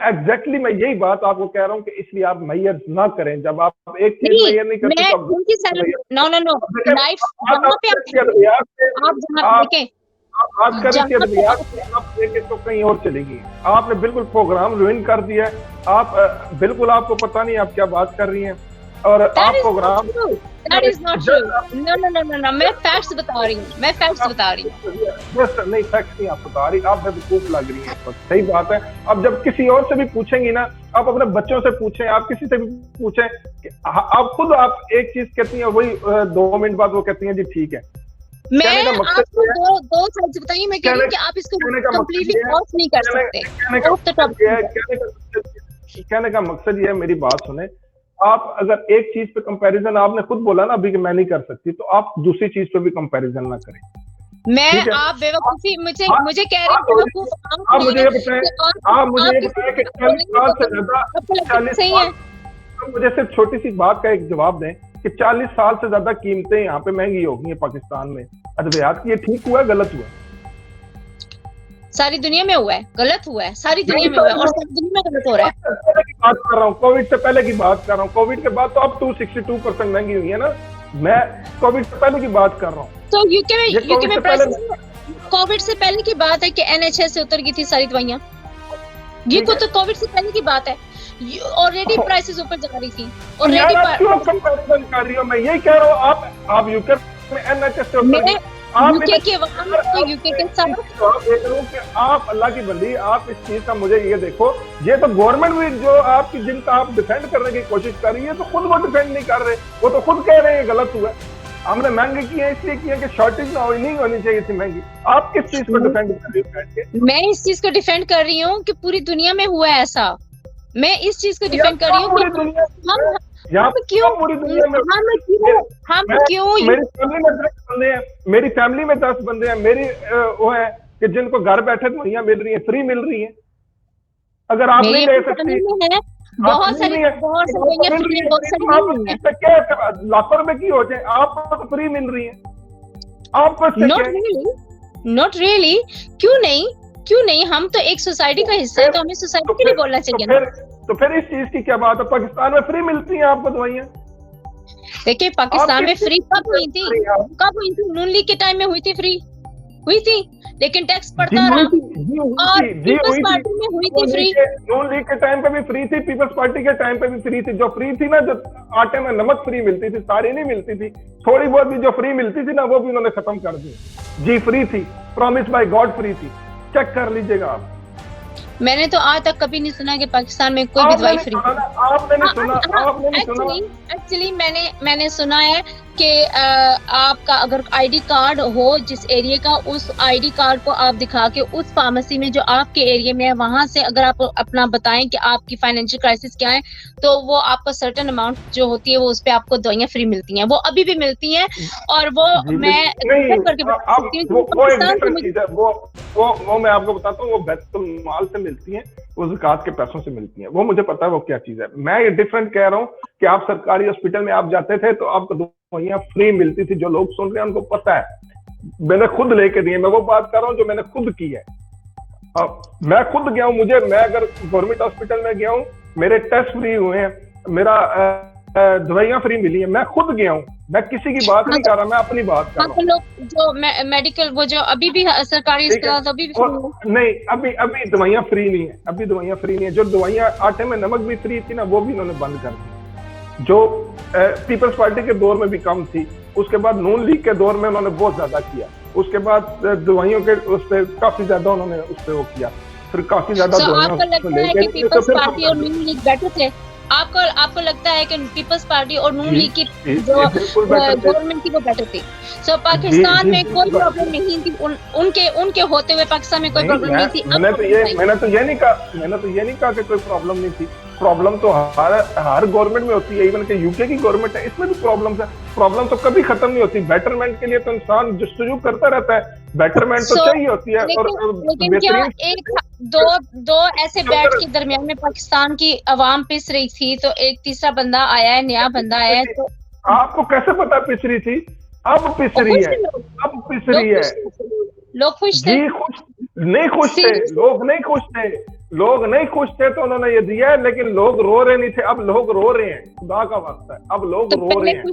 एग्जैक्टली मैं यही बात आपको कह रहा हूँ कि इसलिए आप मेजर ना करें। जब आप एक चीज मेजर नहीं करते तो उनकी सैलरी नो लाइफ जहाँ पे आप जहाँ देखें बात करें आप लेके तो कहीं और चलेगी। आपने बिल्कुल प्रोग्राम रुइन कर दिया है। आप बिल्कुल, आपको पता नहीं आप क्या बात कर रही हैं, और आप program That is not true. No. मैं फैक्ट्स बता रही हूँ, नहीं फैक्ट्स नहीं आप बता रही, आप बेवकूफ लग रही हैं। सही बात है। अब जब किसी और से भी पूछेंगी ना, आप अपने बच्चों से पूछें, आप किसी से भी पूछें, आप खुद आप एक चीज कहती हैं, वही 2 मिनट बाद वो कहती हैं जी ठीक है। मैं आपको दो साइड बताइए, मैं कह रही हूँ कि आप इसको कंप्लीटली ऑफ नहीं कर सकते। कहने का मकसद ये है, मेरी बात सुने, आप अगर एक चीज पे कंपैरिजन, आपने खुद बोला ना अभी कि मैं नहीं कर सकती, तो आप दूसरी चीज पे भी कंपैरिजन ना करें। आप बेवकूफी मुझे कह रहे हैं बेवकूफ। आप मुझे ये बताएं कि 40 साल से ज्यादा, मुझे सिर्फ छोटी सी बात का एक जवाब दें कि 40 साल से ज्यादा कीमतें यहाँ पे महंगी हो गई है पाकिस्तान में। अद्वियात, ये ठीक हुआ गलत हुआ? सारी दुनिया में हुआ है, गलत हुआ है, सारी दुनिया में हुआ है, और सारी दुनिया में गलत हो रहा है। बात कर रहा हूँ, कोविड से पहले की बात कर रहा हूँ। कोविड के बाद तो अब 262% महंगी हुई है ना। मैं कोविड से पहले की बात कर रहा हूँ। तो यूके में प्राइसेस, कोविड से पहले की बात है कि NHS से उतर गई थी सारी दवाइयाँ। ये तो कोविड से पहले की बात है, ऑलरेडी प्राइसेस ऊपर जा रही थी ऑलरेडी। क्यों कंपैरिजन कर रही हो? मैं यही कह रहा हूँ, आप यूके में NHS से उतर गई, यूके के वहां तो यूके के साथ देख रहा हूँ कि आप अल्लाह की बंदी, आप इस चीज का मुझे ये देखो, ये तो गवर्नमेंट भी जो आपकी, जिनका आप डिफेंड करने की कोशिश कर रही है, तो खुद वो डिफेंड नहीं कर रहे, वो तो खुद कह रहे हैं गलत हुआ। हमने महंगे किए इसलिए किए कि शॉर्टेज ना नहीं होनी चाहिए थी महंगी। आप किस चीज को डिफेंड कर रही हो? मैं इस चीज को डिफेंड कर रही हूँ कि पूरी दुनिया में हुआ है ऐसा। मैं इस चीज को डिफेंड कर रही हूँ पूरी दुनिया में। मेरी फैमिली में 10 बंदे हैं, मेरी वो है कि जिनको घर बैठे दवाइयां मिल रही है, फ्री मिल रही है। अगर आप नहीं ले सकती, बहुत सारी दवाइयां फ्री है, बहुत सारी नहीं है। क्या लाखों रुपए की हो जाए, आपको तो फ्री मिल रही है। आपको नॉट रियली। क्यों नहीं, हम तो एक सोसाइटी का हिस्सा है, तो हमें सोसाइटी के लिए बोलना चाहिए ना। तो फिर इस चीज की क्या बात है? पाकिस्तान में फ्री मिलती हैं आपको दवाइयां। देखिए पाकिस्तान में फ्री कब हुई थी? नून लीग के टाइम में हुई थी, लेकिन टैक्स पड़ता रहा। और पीपल्स पार्टी में हुई थी फ्री। नून लीग के टाइम पे भी फ्री थी, पीपल्स पार्टी के टाइम पे भी फ्री थी। जो फ्री थी ना, जो आटे में नमक फ्री मिलती थी, सारी नहीं मिलती थी, थोड़ी बहुत भी जो फ्री मिलती थी ना, वो भी उन्होंने खत्म कर दी। जी फ्री थी, प्रॉमिस बाय गॉड फ्री थी, चेक कर लीजिएगा आप। मैंने तो आज तक कभी नहीं सुना कि पाकिस्तान में कोई भी दवाई फ्री। आपने नहीं सुना। एक्चुअली मैंने सुना है कि आपका अगर आईडी कार्ड हो जिस एरिया का, उस आईडी कार्ड को आप दिखा के उस फार्मेसी में जो आपके एरिया में है, वहां से अगर आप अपना बताएं कि आपकी फाइनेंशियल क्राइसिस क्या है, तो वो आपको सर्टेन अमाउंट जो होती है वो उस पे आपको दवाइयां फ्री मिलती हैं। वो अभी भी मिलती हैं, और वो मैं करके बता सकती हूँ। वो मैं आपको बताता हूँ, वो बैतुल माल से मिलती हैं, वो ज़कात के पैसों से मिलती हैं। वो मुझे पता है वो क्या चीज है। मैं ये डिफरेंट कह रहा हूँ कि आप सरकारी हॉस्पिटल में आप जाते थे तो आपको दवाइयां फ्री मिलती थी। जो लोग सुन रहे हैं उनको पता है मैंने खुद लेके दिए, मैं वो बात कर रहा हूँ जो मैंने खुद की है। अब मैं खुद गया हूँ, मैं अगर गवर्नमेंट हॉस्पिटल में गया हूँ, मेरे टेस्ट फ्री हुए हैं, मेरा दवाइयाँ फ्री मिली हैं, मैं खुद गया हूँ, मैं किसी की बात नहीं कर रहा, मैं अपनी बात कर रहा हूँ। लोग जो मेडिकल वो जो अभी भी सरकारी अस्पताल अभी भी नहीं, अभी दवाइयाँ फ्री नहीं है, अभी दवाइयाँ फ्री नहीं है। जो दवाइयाँ आटे में नमक भी फ्री थी ना, वो भी उन्होंने बंद कर दी। जो पीपल्स पार्टी के दौर में भी कम थी, उसके बाद नून लीग के दौर में उन्होंने बहुत ज्यादा किया, उसके बाद दवाइयों के उस पर काफी ज्यादा उन्होंने उस पर वो किया, फिर काफी ज्यादा आपको लगता है कि पीपल्स पार्टी और नून लीग बेटर थे? आपको लगता है कि पीपल्स पार्टी और नून लीग की जो गवर्नमेंट थी वो बेटर थी? सो पाकिस्तान में कोई प्रॉब्लम नहीं थी उनके होते हुए, पाकिस्तान में कोई प्रॉब्लम नहीं थी। मैंने तो ये नहीं कहा कि कोई प्रॉब्लम नहीं थी। प्रॉब्लम तो हर गवर्नमेंट में होती है, इवन के यूके की गवर्नमेंट है, इसमें भी प्रॉब्लम है। प्रॉब्लम तो कभी खत्म नहीं होती। बेटरमेंट के लिए तो इंसान जस्तजू करता रहता है, बेटरमेंट तो चाहिए होती है। लेकिन क्या दो ऐसे बैठ के दरमियान में पाकिस्तान की आवाम पिस रही थी, तो एक तीसरा बंदा आया है, नया बंदा आया है, तो आपको कैसे पता पिस रही थी? अब पिस रही है, अब पिस रही है। लोग खुश थे? नहीं खुश थे, लोग नहीं खुश थे, लोग नहीं खुश थे तो उन्होंने ये दिया है, लेकिन लोग रो रहे नहीं थे, अब लोग रो रहे हैं, खुदा का वास्ता है, अब लोग रो रहे हैं।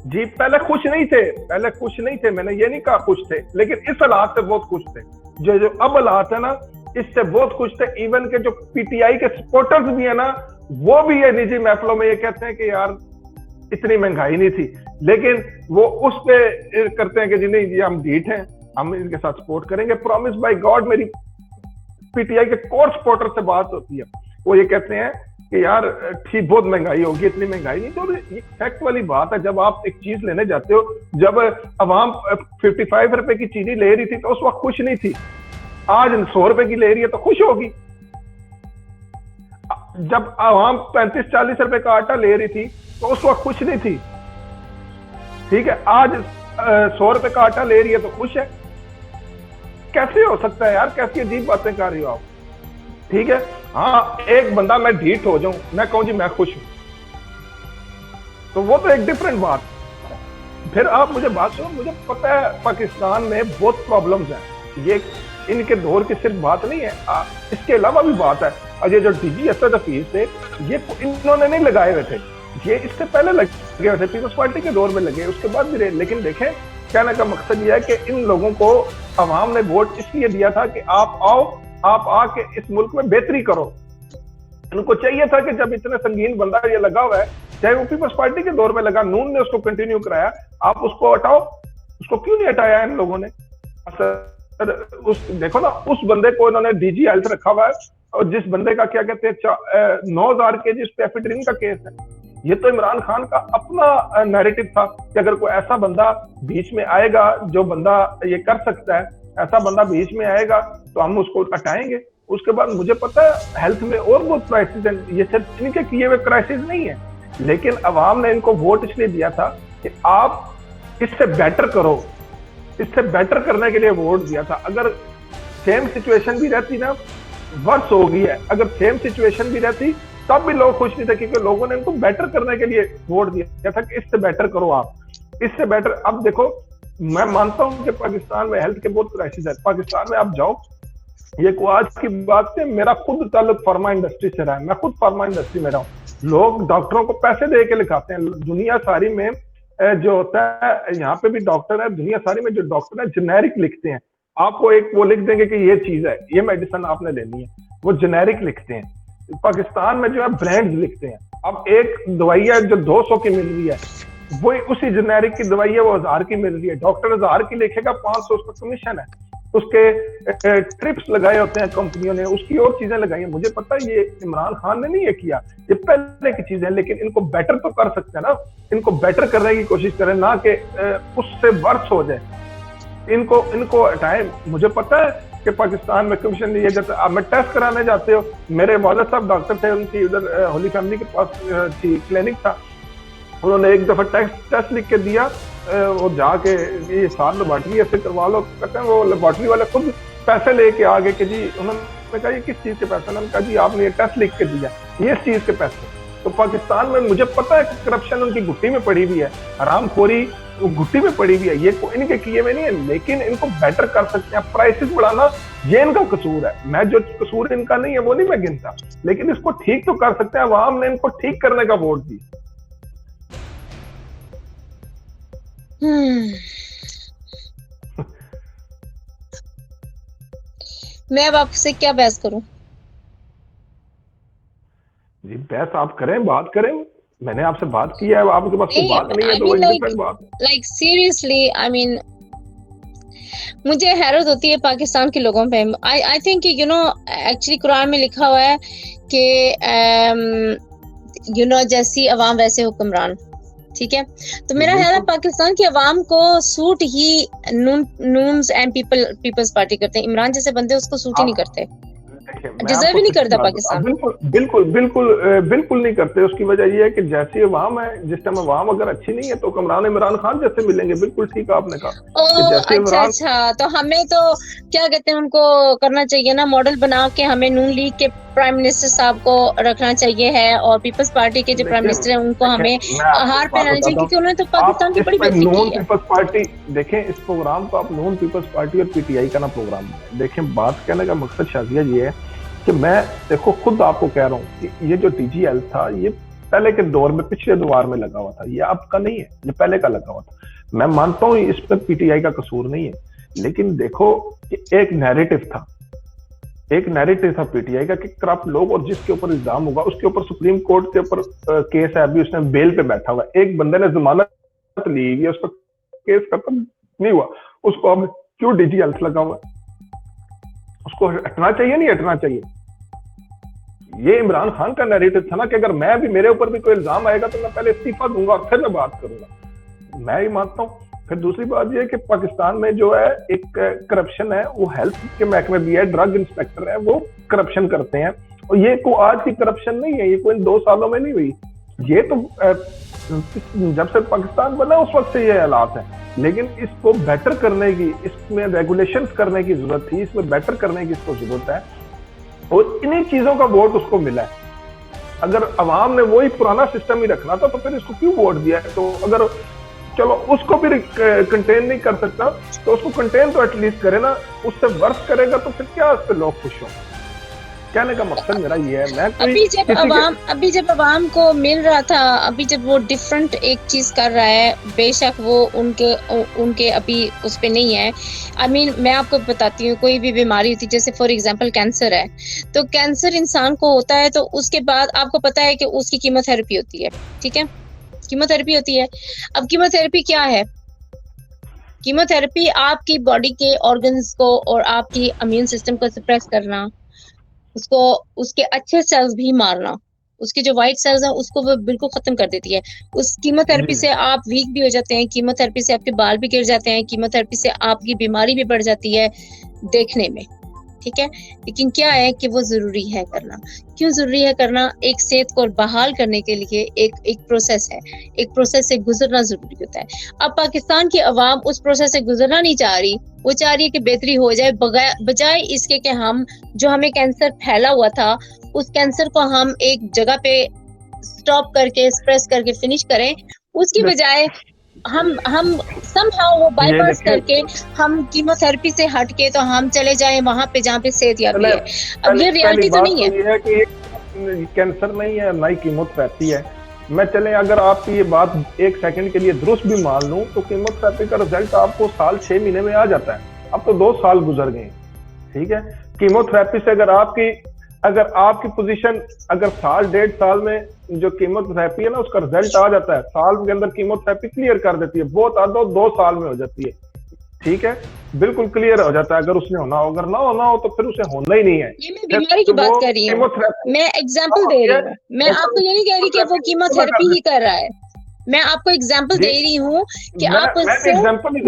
जी पहले खुश नहीं थे, मैंने ये नहीं कहा खुश थे, लेकिन इस हालात से बहुत खुश थे। जो अब हालात है ना, इससे बहुत खुश थे। इवन के जो पीटीआई के सपोर्टर्स भी है ना, वो भी ये निजी महफिलों में ये कहते हैं कि यार इतनी महंगाई नहीं थी, लेकिन वो उस पे करते हैं कि जी नहीं, ये हम ढीठ हैं, हम इनके साथ सपोर्ट करेंगे। प्रॉमिस बाय गॉड, मेरी पीटीआई के कोर सपोर्टर से बात होती है, वो ये कहते हैं कि यार ठीक बहुत महंगाई होगी, इतनी महंगाई नहीं। तो ये फैक्ट वाली बात है, जब आप एक चीज लेने जाते हो, जब अवाम 55 रुपए की चीनी ले रही थी तो उस वक्त खुश नहीं थी, आज 100 रुपए की ले रही है तो खुश होगी। जब अवाम 35-40 रुपए का आटा ले रही थी तो उस वक्त खुश नहीं थी, ठीक है, आज 100 रुपए का आटा ले रही है तो खुश है। कैसे हो सकता है यार, कैसी अजीब बातें कर रही हो आप? ठीक है, हाँ एक बंदा मैं ढीठ हो जाऊं, मैं कहूं जी मैं खुश हूं, तो वो तो एक डिफरेंट बात। फिर आप मुझे बात सुनो, मुझे पता है पाकिस्तान में बहुत प्रॉब्लम्स हैं, ये इनके दौर की सिर्फ बात नहीं है, इसके अलावा भी बात है। और ये जो डीजी असद हफीज थे, ये इन्होंने नहीं लगाए हुए थे, ये इससे पहले लगे हुए थे, पीपल्स पार्टी के दौर में लगे, उसके बाद भी रहे। लेकिन देखें, कहने का मकसद यह है कि इन लोगों को अवाम ने वोट इसलिए दिया था कि आप आओ, आप आके इस मुल्क में बेहतरी करो। उनको चाहिए था कि जब इतने संगीन बंदा ये लगा हुआ है, चाहे वो पीपल्स पार्टी के दौर में लगा, नून ने उसको कंटिन्यू कराया, आप उसको हटाओ। उसको क्यों नहीं हटाया इन लोगों ने? देखो ना, उस बंदे को इन्होंने डीजी हेल्थ रखा हुआ है, और जिस बंदे का क्या कहते हैं 9000 केजी एफिड्रिन का केस है, ये तो इमरान खान का अपना नैरेटिव था कि अगर कोई ऐसा बंदा बीच में आएगा, जो बंदा ये कर सकता है, ऐसा बंदा बीच में आएगा तो हम उसको हटाएंगे। उसके बाद मुझे पता है हेल्थ में और बहुत क्राइसिस है, ये सिर्फ इनके किए हुए क्राइसिस नहीं है, लेकिन अवाम ने इनको वोट इसलिए दिया था कि आप इससे बेटर करो, इससे बेटर करने के लिए वोट दिया था। अगर सेम सिचुएशन भी रहती ना, वर्ष हो गई है, अगर सेम सिचुएशन भी रहती तब भी लोग खुश नहीं थे, क्योंकि लोगों ने इनको बेटर करने के लिए वोट दिया था कि इससे बेटर करो, आप इससे बेटर। अब देखो, मैं मानता हूं कि पाकिस्तान में हेल्थ के बहुत क्राइसिस है। पाकिस्तान में आप जाओ, ये को आज की बात से मेरा खुद ताल्लुक फार्मा इंडस्ट्री से रहा है, मैं खुद फार्मा इंडस्ट्री में रहा हूँ। लोग डॉक्टरों को पैसे दे के लिखाते हैं। दुनिया सारी में जो होता है, यहाँ पे भी डॉक्टर है, दुनिया सारी में जो डॉक्टर है जेनेरिक लिखते हैं, आपको एक वो लिख देंगे कि ये चीज है, ये मेडिसिन आपने लेनी है, वो जेनेरिक लिखते हैं। पाकिस्तान में जो है ब्रांड्स लिखते हैं। अब एक दवाई है जो 200 की मिल रही है, वही उसी जेनेरिक की दवाई है वो 1000 की मिल रही है, डॉक्टर 1000 की लिखेगा, 500 उसका कमीशन है, उसके ट्रिप्स लगाए होते हैं कंपनियों ने, उसकी और चीजें लगाई हैं। मुझे पता है ये इमरान खान ने नहीं ये किया, ये पहले की चीज है, लेकिन इनको बेटर तो कर सकते हैं ना, इनको बेटर करने की कोशिश करें, ना कि उससे वर्ष हो जाए। इनको हटाएं। मुझे पता है कि पाकिस्तान में कमीशन नहीं है, जैसे आप में टेस्ट कराने जाते हो, मेरे वालिद साहब डॉक्टर थे, उनकी उधर होली फैमिली के पास थी क्लिनिक था, उन्होंने एक दफा टेस्ट लिख के दिया, वो जाके ये 7 लेबॉर्ट्री ऐसे करवा लो, कहते हैं वो लेबॉर्ट्री वाले खुद पैसे लेके आ गए कि जी, उन्होंने कहा ये किस चीज के पैसे? उन्होंने कहा जी आपने ये टेस्ट लिख के दिया, ये इस चीज के पैसे। तो पाकिस्तान में मुझे पता है कि करप्शन उनकी घुट्टी में पड़ी हुई है, हरामखोरी वो घुट्टी में पड़ी हुई है, ये कोई इनके किए में नहीं है, लेकिन इनको बेटर कर सकते हैं। प्राइसेस बढ़ाना ये इनका कसूर है, मैं जो कसूर इनका नहीं है वो नहीं मैं गिनता, लेकिन इसको ठीक तो कर सकते हैं। अवाम ने इनको ठीक करने का वोट दी। मैं अब आपसे क्या बहस करूं? जी बहस आप करें, बात करें, मैंने आपसे बात की है, आपके पास कोई बात नहीं है तो वो डिफरेंट बात है। लाइक सीरियसली आई मीन मुझे हैरत होती है पाकिस्तान के लोगों पे। I think you know actually Quran में लिखा हुआ है कि यू नो जैसी अवाम वैसे हुक्मरान, ठीक है? तो मेरा ख्याल है पाकिस्तान की अवाम को सूट ही नून्स एंड पीपल्स पार्टी करते हैं। इमरान जैसे बंदे उसको सूट ही नहीं करते, डिजर्व ही नहीं करता पाकिस्तान। बिल्कुल बिल्कुल बिल्कुल बिल्कुल नहीं करते। उसकी वजह ये है कि जैसी अवाम है, जिस टाइम अवाम अगर अच्छी नहीं है तो हुक्मरान इमरान खान जैसे मिलेंगे। बिल्कुल ठीक आपने कहा। अच्छा, तो हमें तो क्या कहते हैं उनको करना चाहिए ना, मॉडल बना के हमें नून लीग के प्राइम मिनिस्टर साहब को रखना चाहिए है, और पीपल्स पार्टी के जो प्राइम मिनिस्टर हैं उनको हमें हार पहनानी चाहिए, क्योंकि उन्होंने तो पाकिस्तान की बड़ी बेइज्जती की है। पीपल्स पार्टी देखें, इस प्रोग्राम को आप नून पीपल्स पार्टी और पीटीआई का ना प्रोग्राम देखें। बात कहने का मकसद शाजिया ये है कि मैं देखो खुद आपको कह रहा हूँ कि ये जो DGL था ये पहले के दौर में, पिछले दौर में लगा हुआ था, ये आपका नहीं है, ये पहले का लगा हुआ था। मैं मानता हूँ इस पर पीटीआई का कसूर नहीं है, लेकिन देखो कि एक नैरेटिव था पीटीआई का कि करप्ट लोग, और जिसके ऊपर इल्जाम होगा उसके ऊपर सुप्रीम कोर्ट के ऊपर केस है, अभी उसने बेल पे बैठा हुआ है। एक बंदे ने जमानत ली हुई है, उस पर केस खत्म नहीं हुआ, उसको अब क्यों DGL लगा हुआ है? उसको हटना चाहिए, नहीं हटना चाहिए? ये इमरान खान का नैरेटिव था ना कि अगर मैं भी, मेरे ऊपर भी कोई इल्जाम आएगा तो मैं पहले इस्तीफा दूंगा और फिर मैं बात करूंगा। मैं ही मानता हूँ। फिर दूसरी बात ये कि पाकिस्तान में जो है एक करप्शन है, वो हेल्थ के महकमे भी है, ड्रग इंस्पेक्टर है, वो करप्शन करते हैं। और ये कोई आज की करप्शन नहीं है, ये कोई 2 सालों में नहीं हुई, ये तो जब से पाकिस्तान बना उस वक्त से ये हालात है। लेकिन इसको बेटर करने की, इसमें रेगुलेशंस करने की जरूरत थी, इसमें बेटर करने की इसको जरूरत है, और इन्हीं चीजों का वोट उसको मिला है। अगर अवाम ने वही पुराना सिस्टम ही रखना था तो फिर इसको क्यों वोट दिया है? तो अगर चलो उसको भी कंटेन नहीं कर सकता तो उसको कंटेन तो एटलीस्ट करे ना, उससे वर्क करेगा तो फिर क्या उससे लोग खुश हो? कहने का मकसद मेरा ये है। मैं अभी जब अवाम को मिल रहा था, अभी जब वो डिफरेंट एक चीज कर रहा है, बेशक वो उनके अभी उस पे नहीं है। आई मीन मैं आपको बताती हूँ, कोई भी बीमारी होती है, जैसे फॉर एग्जांपल कैंसर है, तो कैंसर इंसान को होता है तो उसके बाद आपको पता है कि उसकी कीमोथेरेपी होती है, ठीक है? कीमोथेरेपी होती है। अब कीमोथेरेपी क्या है? कीमोथेरेपी आपकी बॉडी के ऑर्गन्स को और आपकी इम्यून सिस्टम को सप्रेस करना, उसको उसके अच्छे सेल्स भी मारना, उसके जो व्हाइट सेल्स हैं उसको वो बिल्कुल खत्म कर देती है। उस कीमोथेरेपी से आप वीक भी हो जाते हैं, कीमोथेरेपी से आपके बाल भी गिर जाते हैं, कीमोथेरेपी से आपकी बीमारी भी बढ़ जाती है देखने में, ठीक है? लेकिन क्या है कि वो जरूरी है करना। क्यों जरूरी है करना? एक सेहत को बहाल करने के लिए एक प्रोसेस है, एक प्रोसेस से गुजरना जरूरी होता है। अब पाकिस्तान की अवाम उस प्रोसेस से गुजरना नहीं चाह रही, वो चाह रही है कि बेहतरी हो जाए, बजाय इसके कि हम जो हमें कैंसर फैला हुआ था उस कैंसर को हम एक जगह पे स्टॉप करके, स्प्रेस करके फिनिश करें, उसकी बजाय हम समहाउ वो बाईपास करके हम कीमोथेरेपी से हट के तो हम चले जाएं वहां पे जहाँ पे सेहतयाबी है। अब ये रियलिटी तो नहीं है कि कैंसर नहीं है, ना ही कीमोथेरेपी है। मैं चले अगर आपकी ये बात एक सेकंड के लिए दुरुस्त भी मान लूं तो कीमोथेरेपी का रिजल्ट आपको साल 6 महीने में आ जाता है। अब तो 2 साल गुजर गए, ठीक है? कीमोथेरेपी से अगर आपकी पोजीशन अगर साल 1.5 साल में जो कीमोथेरेपी है ना उसका रिजल्ट आ जाता है, साल के अंदर कीमोथेरेपी क्लियर कर देती है, बहुत आधा 2 साल में हो जाती है, ठीक है? बिल्कुल क्लियर हो जाता है अगर उसने होना हो। अगर ना होना हो तो फिर उसे होना ही नहीं है। ये मैं बीमारी की बात कर रही हूँ, मैं एग्जांपल दे रही हूँ, मैं आपको ये नहीं कह रही कि वो कीमोथेरेपी ही कर रहा है, मैं आपको एग्जांपल दे रही हूँ कि आप उससे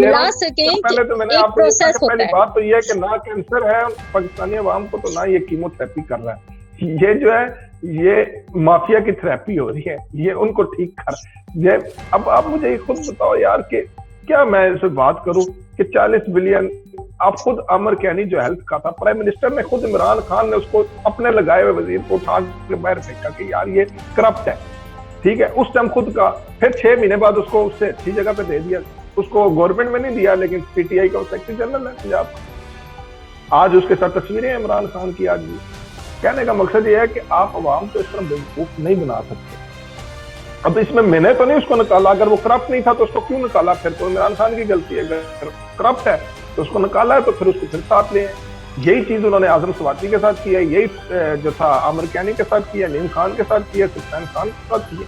ला सकें कि एक प्रोसेस होता है। बात तो ये है कि ना कैंसर है पाकिस्तानी अवाम को तो ना ये कीमोथेरेपी कर रहा है। ये जो है ये माफिया की थेरेपी हो रही है, ये उनको ठीक कर। ये अब आप मुझे ये खुद बताओ यार कि क्या मैं इसे बात करूं कि 40 बिलियन आप खुद अमर कैनी जो हेल्थ का था, प्राइम मिनिस्टर ने खुद, इमरान खान ने उसको अपने लगाए हुए वजीर को उठा के बाहर फेंका कि यार ये करप्ट है, ठीक है? उस टाइम खुद का, फिर 6 महीने बाद उसको उससे अच्छी जगह पे दे दिया। उसको गवर्नमेंट में नहीं दिया, लेकिन पीटीआई का सेक्रेटरी जनरल है पंजाब का। आज उसके साथ तस्वीरें हैं इमरान खान की। आज भी कहने का मकसद ये है कि आप अवाम को इस तरह बेवकूफ नहीं बना सकते। अब इसमें मैंने तो नहीं उसको निकाला, अगर वो करप्ट नहीं था तो उसको क्यों निकाला? फिर तो इमरान खान की गलती है। अगर करप्ट है तो उसको निकाला है तो फिर उसको फिर साथ ले। यही चीज उन्होंने आजम स्वाति के साथ किया, यही जो था आमिर कैनी के साथ किया, नईम खान के साथ किया, सुल्तान खान के साथ किया।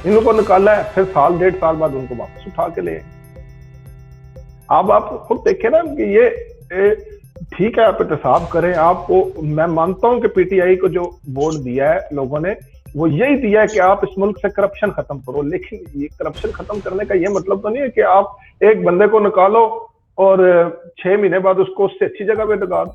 इन लोगों को निकाला है, फिर साल 1.5 साल बाद उनको वापस उठा के ले। अब आप खुद देखे ना कि ये ठीक है, आप एहतसाब करें। आपको मैं मानता हूं कि पीटीआई को जो वोट दिया है लोगों ने, वो यही दिया है कि आप इस मुल्क से करप्शन खत्म करो। लेकिन ये करप्शन खत्म करने का ये मतलब तो नहीं है कि आप एक बंदे को निकालो और 6 महीने बाद उसको उससे अच्छी जगह पे लगा दो।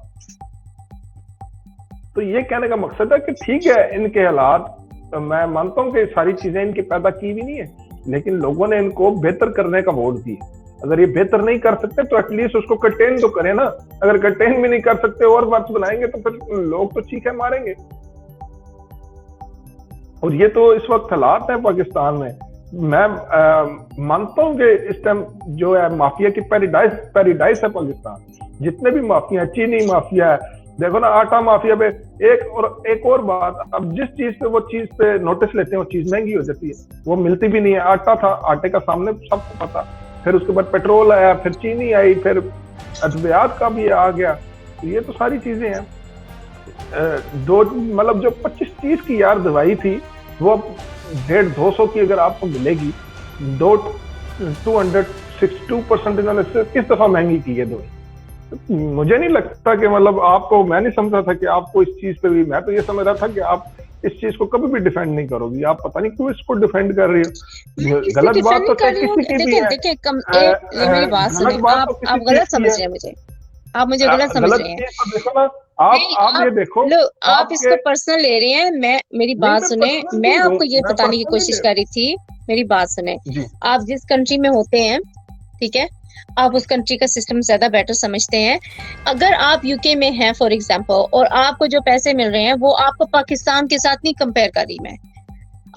तो ये कहने का मकसद है कि ठीक है, इनके हालात मैं मानता हूं कि सारी चीजें इनकी पैदा की भी नहीं है, लेकिन लोगों ने इनको बेहतर करने का वोट दिया। अगर ये बेहतर नहीं कर सकते तो एटलीस्ट उसको कंटेन तो करें ना। अगर कंटेन भी नहीं कर सकते और बात बनाएंगे तो फिर लोग तो चीखें मारेंगे। और ये तो इस वक्त हालात है पाकिस्तान में। मैं मानता हूं कि इस टाइम जो है माफिया की पैराडाइज है पाकिस्तान। जितने भी माफिया, चीनी माफिया है, देखो ना, आटा माफिया पे एक और बात, अब जिस चीज पे वो चीज पे नोटिस लेते हैं वो चीज महंगी हो जाती है, वो मिलती भी नहीं है। आटा था, आटे का सामने सबको पता, फिर उसके बाद पेट्रोल आया, फिर चीनी आई, फिर अद्वियात का भी आ गया। तो ये तो सारी चीजें हैं। दो मतलब जो 25-30 की यार दवाई थी वो 150-200 की अगर आपको मिलेगी, 262% इन्होंने किस दफा महंगी की है दवाई। मुझे नहीं लगता कि मतलब आपको, मैं नहीं समझा था कि आपको इस चीज पे भी, मैं तो ये समझ रहा था कि आप इस चीज को कभी भी डिफेंड नहीं करोगी। आप पता नहीं क्यों इसको डिफेंड कर रही हो। गलत बात तो किसी की भी है। मेरी बात सुनिए, आप गलत समझ रहे हैं मुझे, आप मुझे गलत समझ रहे हैं। तो देखो ना, आप ये देखो, आप इसको पर्सनल ले रहे हैं। मेरी बात सुने, मैं आपको ये बताने की कोशिश कर रही थी, मेरी बात सुने। आप जिस कंट्री में होते हैं, ठीक है, आप उस कंट्री का सिस्टम ज्यादा बेटर समझते हैं। अगर आप यूके में हैं फॉर एग्जांपल, और आपको जो पैसे मिल रहे हैं वो आपको पाकिस्तान के साथ नहीं कंपेयर कर रही मैं,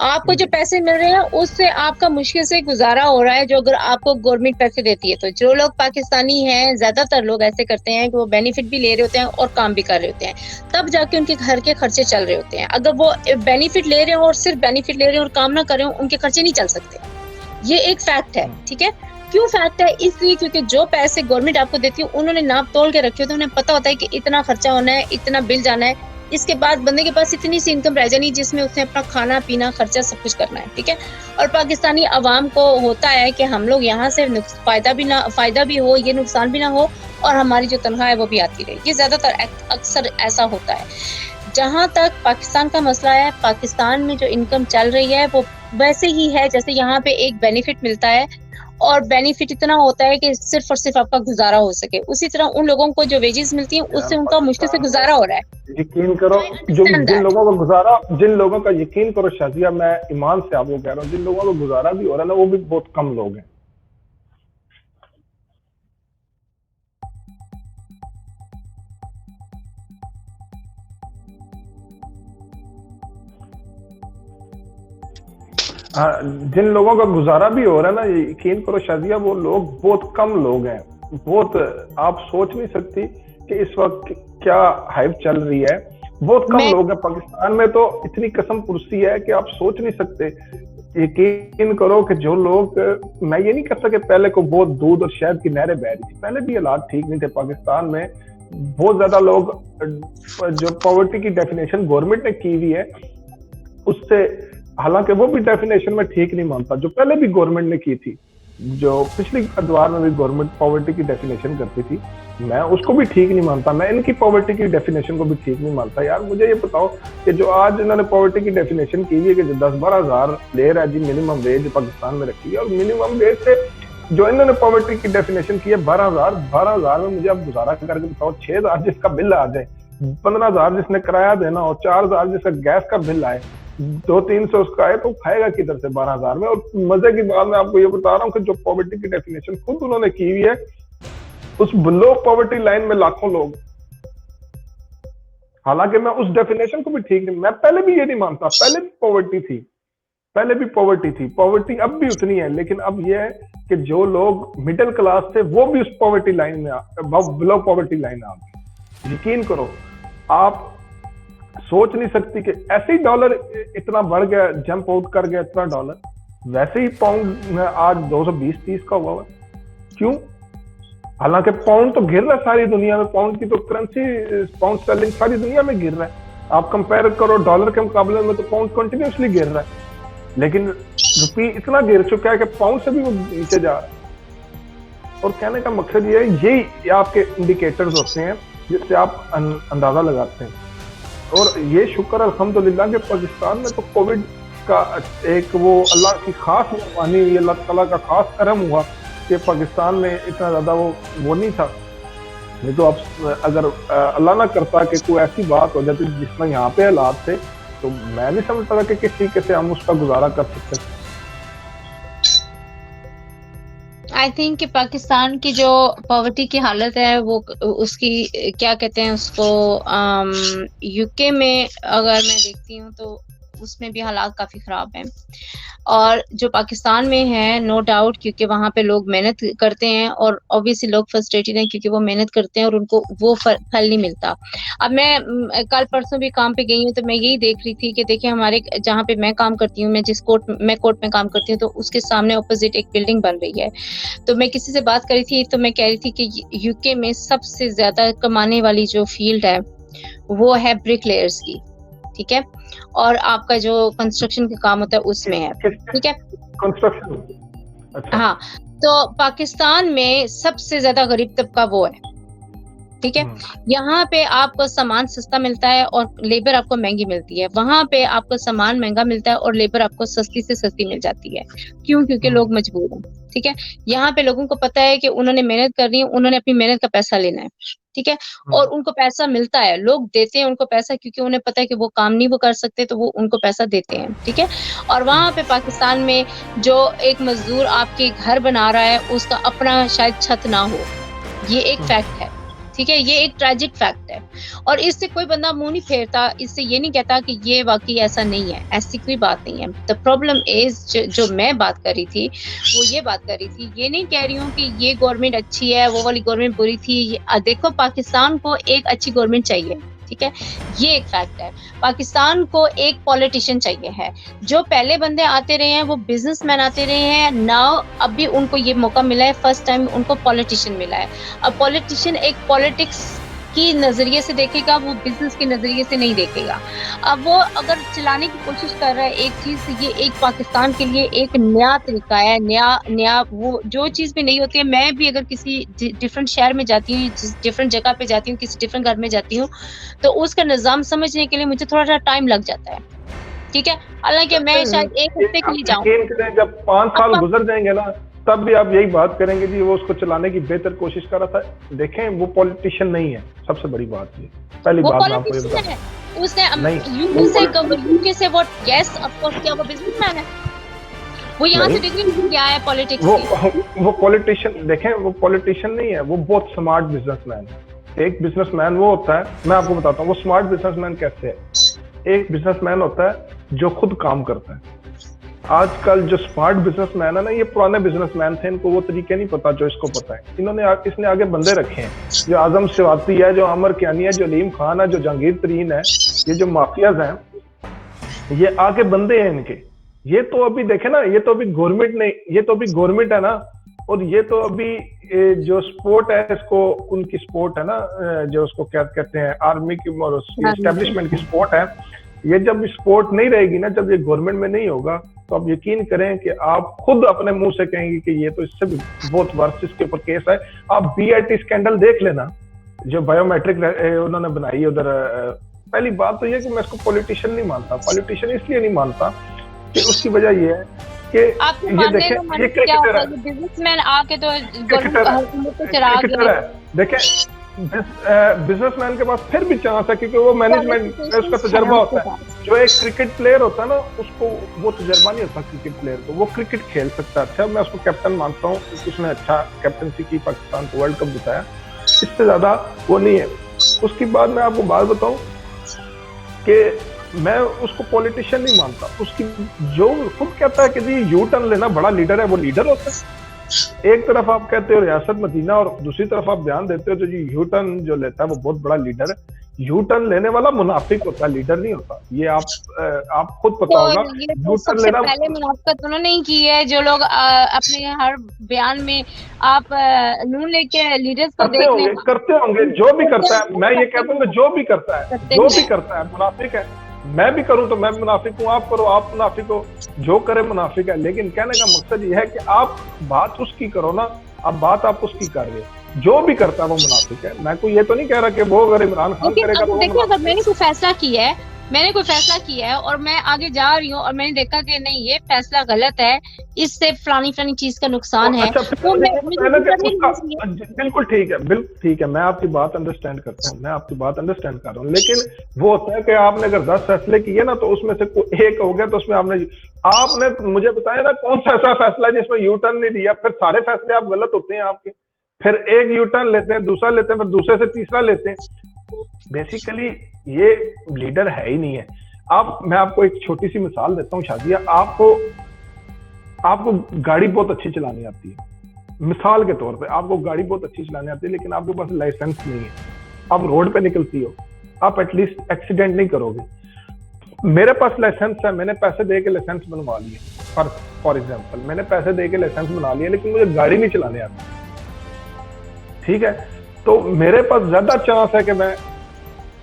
आपको जो पैसे मिल रहे हैं उससे आपका मुश्किल से गुजारा हो रहा है। जो अगर आपको गवर्नमेंट पैसे देती है, तो जो लोग पाकिस्तानी हैं, ज्यादातर लोग ऐसे करते हैं कि वो बेनिफिट भी ले रहे होते हैं और काम भी कर रहे होते हैं, तब जाके उनके घर के खर्चे चल रहे होते हैं। अगर वो बेनिफिट ले रहे हो और सिर्फ बेनिफिट ले रहे हो और काम ना कर रहे हो, उनके खर्चे नहीं चल सकते। ये एक फैक्ट है, ठीक है। क्यों फैक्ट है? इसलिए क्योंकि जो पैसे गवर्नमेंट आपको देती है उन्होंने नाप तोल के रखे होते हैं। उन्हें पता होता है कि इतना खर्चा होना है, इतना बिल जाना है, इसके बाद बंदे के पास इतनी सी इनकम रह जानी जिसमें उसने अपना खाना पीना खर्चा सब कुछ करना है, ठीक है। और पाकिस्तानी अवाम को होता है कि हम लोग यहाँ से फायदा भी हो, ये नुकसान भी ना हो, और हमारी जो तनख्वाह है वो भी आती रहे। ये ज्यादातर अक्सर ऐसा होता है। जहां तक पाकिस्तान का मसला है, पाकिस्तान में जो इनकम चल रही है वो वैसे ही है जैसे यहाँ पे एक बेनिफिट मिलता है, और बेनिफिट इतना होता है कि सिर्फ और सिर्फ आपका गुजारा हो सके। उसी तरह उन लोगों को जो वेजेस मिलती हैं उससे उनका मुश्किल से गुजारा हो रहा है। यकीन करो, जिन लोगों का यकीन करो शाजिया, मैं ईमान से आपको कह रहा हूँ, जिन लोगों का गुजारा भी हो रहा है ना, वो भी बहुत कम लोग हैं। जिन लोगों का गुजारा भी हो रहा है ना, यकीन करो शाजिया, वो लोग बहुत कम लोग हैं। बहुत, आप सोच नहीं सकती कि इस वक्त क्या हाइप चल रही है। बहुत कम लोग हैं पाकिस्तान में, तो इतनी कसम पुरसी है कि आप सोच नहीं सकते। यकीन करो कि जो लोग, मैं ये नहीं कह सकता कि पहले को बहुत दूध और शहद की नहरें बह रही थी, पहले भी हालात ठीक नहीं थे पाकिस्तान में। बहुत ज्यादा लोग, जो पॉवर्टी की डेफिनेशन गवर्नमेंट ने की हुई है उससे, हालांकि वो भी डेफिनेशन में ठीक नहीं मानता जो पहले भी गवर्नमेंट ने की थी, जो पिछली अदवार में भी गवर्नमेंट पॉवर्टी की डेफिनेशन करती थी, मैं उसको भी ठीक नहीं मानता। मैं इनकी पॉवर्टी की डेफिनेशन को भी ठीक नहीं मानता। यार मुझे ये बताओ कि जो आज इन्होंने पॉवर्टी की डेफिनेशन की है कि जो 10-12 हज़ार ले रहा है जी मिनिमम वेज पाकिस्तान में रखी है, और मिनिमम वेज से जो इन्होंने पॉवर्टी की डेफिनेशन की है 12,000 में मुझे अब गुजारा करके बताओ। 6,000 जिसका बिल आ जाए, 15,000 जिसने किराया देना हो, 4,000 जिसका गैस का बिल आए, 200-300 उसका है, तो खाएगा किधर से 12,000 में। और मजे की बात मैं आपको ये बता रहा हूँ कि जो पॉवर्टी की डेफिनेशन खुद उन्होंने की हुई है, उस लो पॉवर्टी लाइन में लाखों लोग। हालांकि मैं उस डेफिनेशन को भी ठीक नहीं, मैं पहले भी ये नहीं मानता, पहले भी पॉवर्टी थी, पॉवर्टी अब भी उतनी है। लेकिन अब यह है कि जो लोग मिडिल क्लास थे वो भी उस पॉवर्टी लाइन में बिलो पॉवर्टी लाइन आ गए। यकीन करो, आप सोच नहीं सकती कि ऐसे ही डॉलर इतना बढ़ गया, जंप आउट कर गया इतना डॉलर, वैसे ही पाउंड आज 220-30 का हुआ है। क्यों? हालांकि पाउंड तो गिर रहा है सारी दुनिया में, पाउंड की तो करेंसी, पाउंड स्टर्लिंग सारी दुनिया में गिर रहा है। आप कंपेयर करो डॉलर के मुकाबले में तो पाउंड कंटिन्यूसली गिर रहा है, लेकिन रुपये इतना गिर चुका है कि पाउंड से भी वो नीचे जा रहा है। और कहने का मकसद ये है, यही आपके इंडिकेटर्स होते हैं जिससे आप अंदाजा लगाते हैं। और ये शुक्र अल्हम्दुलिल्लाह कि पाकिस्तान में तो कोविड का एक वो अल्लाह की खास मेहरबानी हुई, अल्लाह ताला का खास करम हुआ कि पाकिस्तान में इतना ज्यादा वो नहीं था। नहीं तो अब अगर अल्लाह ना करता कि कोई ऐसी बात हो जाती जिसमें यहाँ पे हालात थे, तो मैं नहीं समझता कि किस तरीके से हम उसका गुजारा कर सकते। आई थिंक कि पाकिस्तान की जो पॉवर्टी की हालत है वो उसकी क्या कहते हैं उसको, यूके में अगर मैं देखती हूँ तो उसमें भी हालात काफी खराब हैं। और जो पाकिस्तान में है, नो डाउट, क्योंकि वहां पे लोग मेहनत करते हैं और ऑब्वियसली लोग फ्रस्ट्रेटेड हैं क्योंकि वो मेहनत करते हैं और उनको वो फल नहीं मिलता। अब मैं कल परसों भी काम पे गई हूँ तो मैं यही देख रही थी कि देखिए हमारे जहाँ पे मैं काम करती हूँ, मैं कोर्ट में काम करती हूँ, तो उसके सामने ऑपोजिट एक बिल्डिंग बन रही है। तो मैं किसी से बात कर रही थी तो मैं कह रही थी कि यूके में सबसे ज्यादा कमाने वाली जो फील्ड है वो है ब्रिक लेयर्स की, ठीक है, और आपका जो कंस्ट्रक्शन का काम होता है उसमें है, ठीक है, कंस्ट्रक्शन। अच्छा। हाँ, तो पाकिस्तान में सबसे ज्यादा गरीब तबका वो है, ठीक है। यहाँ पे आपको सामान सस्ता मिलता है और लेबर आपको महंगी मिलती है। वहां पे आपको सामान महंगा मिलता है और लेबर आपको सस्ती से सस्ती मिल जाती है। क्यों? क्योंकि लोग मजबूर हैं, ठीक है। यहाँ पे लोगों को पता है कि उन्होंने मेहनत करनी है, उन्होंने अपनी मेहनत का पैसा लेना है, ठीक है, और उनको पैसा मिलता है, लोग देते हैं उनको पैसा क्योंकि उन्हें पता है कि वो काम नहीं वो कर सकते, तो वो उनको पैसा देते हैं, ठीक है। और वहां पे पाकिस्तान में जो एक मजदूर आपके घर बना रहा है उसका अपना शायद छत ना हो, ये एक फैक्ट है, ठीक है, ये एक ट्रेजिक फैक्ट है। और इससे कोई बंदा मुंह नहीं फेरता, इससे ये नहीं कहता कि ये वाकई ऐसा नहीं है, ऐसी कोई बात नहीं है। द प्रॉब्लम इज जो मैं बात कर रही थी वो ये बात कर रही थी, ये नहीं कह रही हूँ कि ये गवर्नमेंट अच्छी है वो वाली गवर्नमेंट बुरी थी। देखो, पाकिस्तान को एक अच्छी गवर्नमेंट चाहिए, ठीक है, ये एक फैक्ट है। पाकिस्तान को एक पॉलिटिशियन चाहिए है। जो पहले बंदे आते रहे हैं वो बिजनेसमैन आते रहे हैं, नाउ अभी उनको ये मौका मिला है, फर्स्ट टाइम उनको पॉलिटिशियन मिला है। अब पॉलिटिशियन एक पॉलिटिक्स की नजरिए से देखेगा, वो बिजनेस के नजरिए से नहीं देखेगा। अब वो अगर चलाने की कोशिश कर रहा है एक चीज, ये एक पाकिस्तान के लिए एक नया तरीका है, नया वो जो चीज भी नहीं होती है। मैं भी अगर किसी डिफरेंट शहर में जाती हूँ, डिफरेंट जगह पे जाती हूँ, किसी डिफरेंट घर में जाती हूँ, तो उसका निजाम समझने के लिए मुझे थोड़ा सा टाइम लग जाता है, ठीक है। हालांकि मैं शायद एक हफ्ते के लिए जाऊँ, जब 5 साल गुजर जाएंगे ना, तब भी आप यही बात करेंगे जी वो उसको चलाने की बेहतर कोशिश कर रहा था। देखें, वो पॉलिटिशियन नहीं है, सबसे बड़ी बात ये, पहली बात मैं आपको ये बता है। उसने यूके से वो, यस ऑफ कोर्स, क्या वो बिजनेसमैन है? वो यहाँ से डिग्री क्या है पॉलिटिक्स की? वो पॉलिटिशियन, देखें, वो पॉलिटिशियन नहीं है, वो बहुत स्मार्ट बिजनेसमैन है। एक बिजनेसमैन वो होता है, मैं आपको बताता हूँ वो स्मार्ट बिजनेसमैन कैसे है। एक बिजनेसमैन होता है जो खुद काम करता है। आजकल जो स्मार्ट बिजनेसमैन है ना, ये पुराने बिजनेसमैन थे, इनको वो तरीके नहीं पता जो इसको पता है। इसने आगे बंदे रखे हैं, जो आजम सिवाती है, जो आमर कियानी है, जो अलीम खान है, जो जहांगीर तरीन है, ये जो माफियाज हैं, ये आगे बंदे हैं इनके। ये तो अभी देखे ना, ये तो अभी गवर्नमेंट नहीं, ये तो अभी गवर्नमेंट है ना, और ये तो अभी जो स्पोर्ट है, इसको उनकी स्पोर्ट है ना, जो उसको क्या कहते हैं, आर्मी की और एस्टेब्लिशमेंट की स्पोर्ट है। ये जब स्पोर्ट नहीं रहेगी ना, जब ये गवर्नमेंट में नहीं होगा, तो आप यकीन करें कि आप खुद अपने मुंह से कहेंगे कि ये तो इससे भी बहुत वर्ष इसके ऊपर केस है। आप बीआईटी स्कैंडल देख लेना, जो बायोमेट्रिक उन्होंने बनाई है उधर। पहली बात तो ये कि मैं इसको पॉलिटिशियन नहीं मानता। पॉलिटिशियन इसलिए नहीं मानता कि उसकी वजह ये है कि ये देखें, ये क्रिकेटर है, बिजनेसमैन आके तो देखें, बिजनेसमैन के पास फिर भी चांस है क्योंकि वो मैनेजमेंट में उसका तजर्बा होता है। जो एक क्रिकेट प्लेयर होता है ना, उसको वो तजर्बा नहीं होता क्रिकेट प्लेयर को, वो क्रिकेट खेल सकता है। अच्छा, मैं उसको कैप्टन मानता हूँ क्योंकि उसने अच्छा कैप्टनसी की, पाकिस्तान को वर्ल्ड कप जिताया, इससे ज्यादा वो नहीं है। उसके बाद मैं आपको बात बताऊं कि मैं उसको पॉलिटिशियन नहीं मानता। उसकी जो खुद कहता है कि जी यू टर्न लेना बड़ा लीडर है, वो लीडर होता है। एक तरफ आप कहते हो रियासत मदीना और दूसरी तरफ आप बयान देते हो तो जी यू टर्न जो लेता है वो बहुत बड़ा लीडर है। यू टर्न लेने वाला मुनाफिक होता है, लीडर नहीं होता। ये आप खुद पता और होगा। ये यू तो टर्न सबसे लेना पहले मुनाफिकत उन्होंने ही की है, जो लोग अपने हर बयान में आप नून लेके लीडर्स को देख लें। करते होंगे जो भी करता है, मैं ये कहता हूँ कि जो भी करता है, करते जो हैं। भी करता है मुनाफिक है। मैं भी करूं तो मैं मुनाफिक हूँ, आप करो आप मुनाफिक हो, जो करे मुनाफिक है। लेकिन कहने का मकसद ये है कि आप बात उसकी करो ना, अब बात आप उसकी कर रहे हो। जो भी करता है वो मुनाफिक है। मैं कोई ये तो नहीं कह रहा कि वो अगर इमरान खान लेकिन करेगा तो अगर वो देखिए, अगर मुनाफिक मैंने कोई फैसला किया है, और मैं आगे जा रही हूँ और मैंने देखा कि नहीं ये फैसला गलत है, इससे फलानी चीज का नुकसान है, अच्छा, तो मुझे मुझे कहना कि करने उसका नहीं चाहिए। बिल्कुल ठीक है, बिल्कुल ठीक है, मैं आपकी बात अंडरस्टैंड करता हूँ, मैं आपकी बात अंडरस्टैंड कर रहा हूँ। लेकिन वो होता है कि आपने अगर 10 फैसले किए ना, तो उसमें से कोई एक हो गया तो उसमें आपने मुझे बताया ना कौन सा ऐसा फैसला है जिसमें यू टर्न नहीं दिया। फिर सारे फैसले आप गलत होते हैं आपके। फिर एक यू टर्न लेते हैं, दूसरा लेते हैं, फिर दूसरे से तीसरा लेते हैं। बेसिकली ये लीडर है ही नहीं है। मैं आपको एक छोटी सी मिसाल देता हूँ शादिया। आपको गाड़ी बहुत अच्छी चलानी आती है, मिसाल के तौर पे आपको गाड़ी बहुत अच्छी चलानी आती है, लेकिन आपके पास लाइसेंस नहीं है। आप रोड पे निकलती हो, आप एटलीस्ट एक्सीडेंट नहीं करोगे। मेरे पास लाइसेंस है, मैंने पैसे दे के लाइसेंस बनवा लिए, फॉर एग्जाम्पल मैंने पैसे दे के लाइसेंस बना लिया, लेकिन मुझे गाड़ी नहीं चलाने आती, ठीक है। तो मेरे पास ज्यादा चांस है कि मैं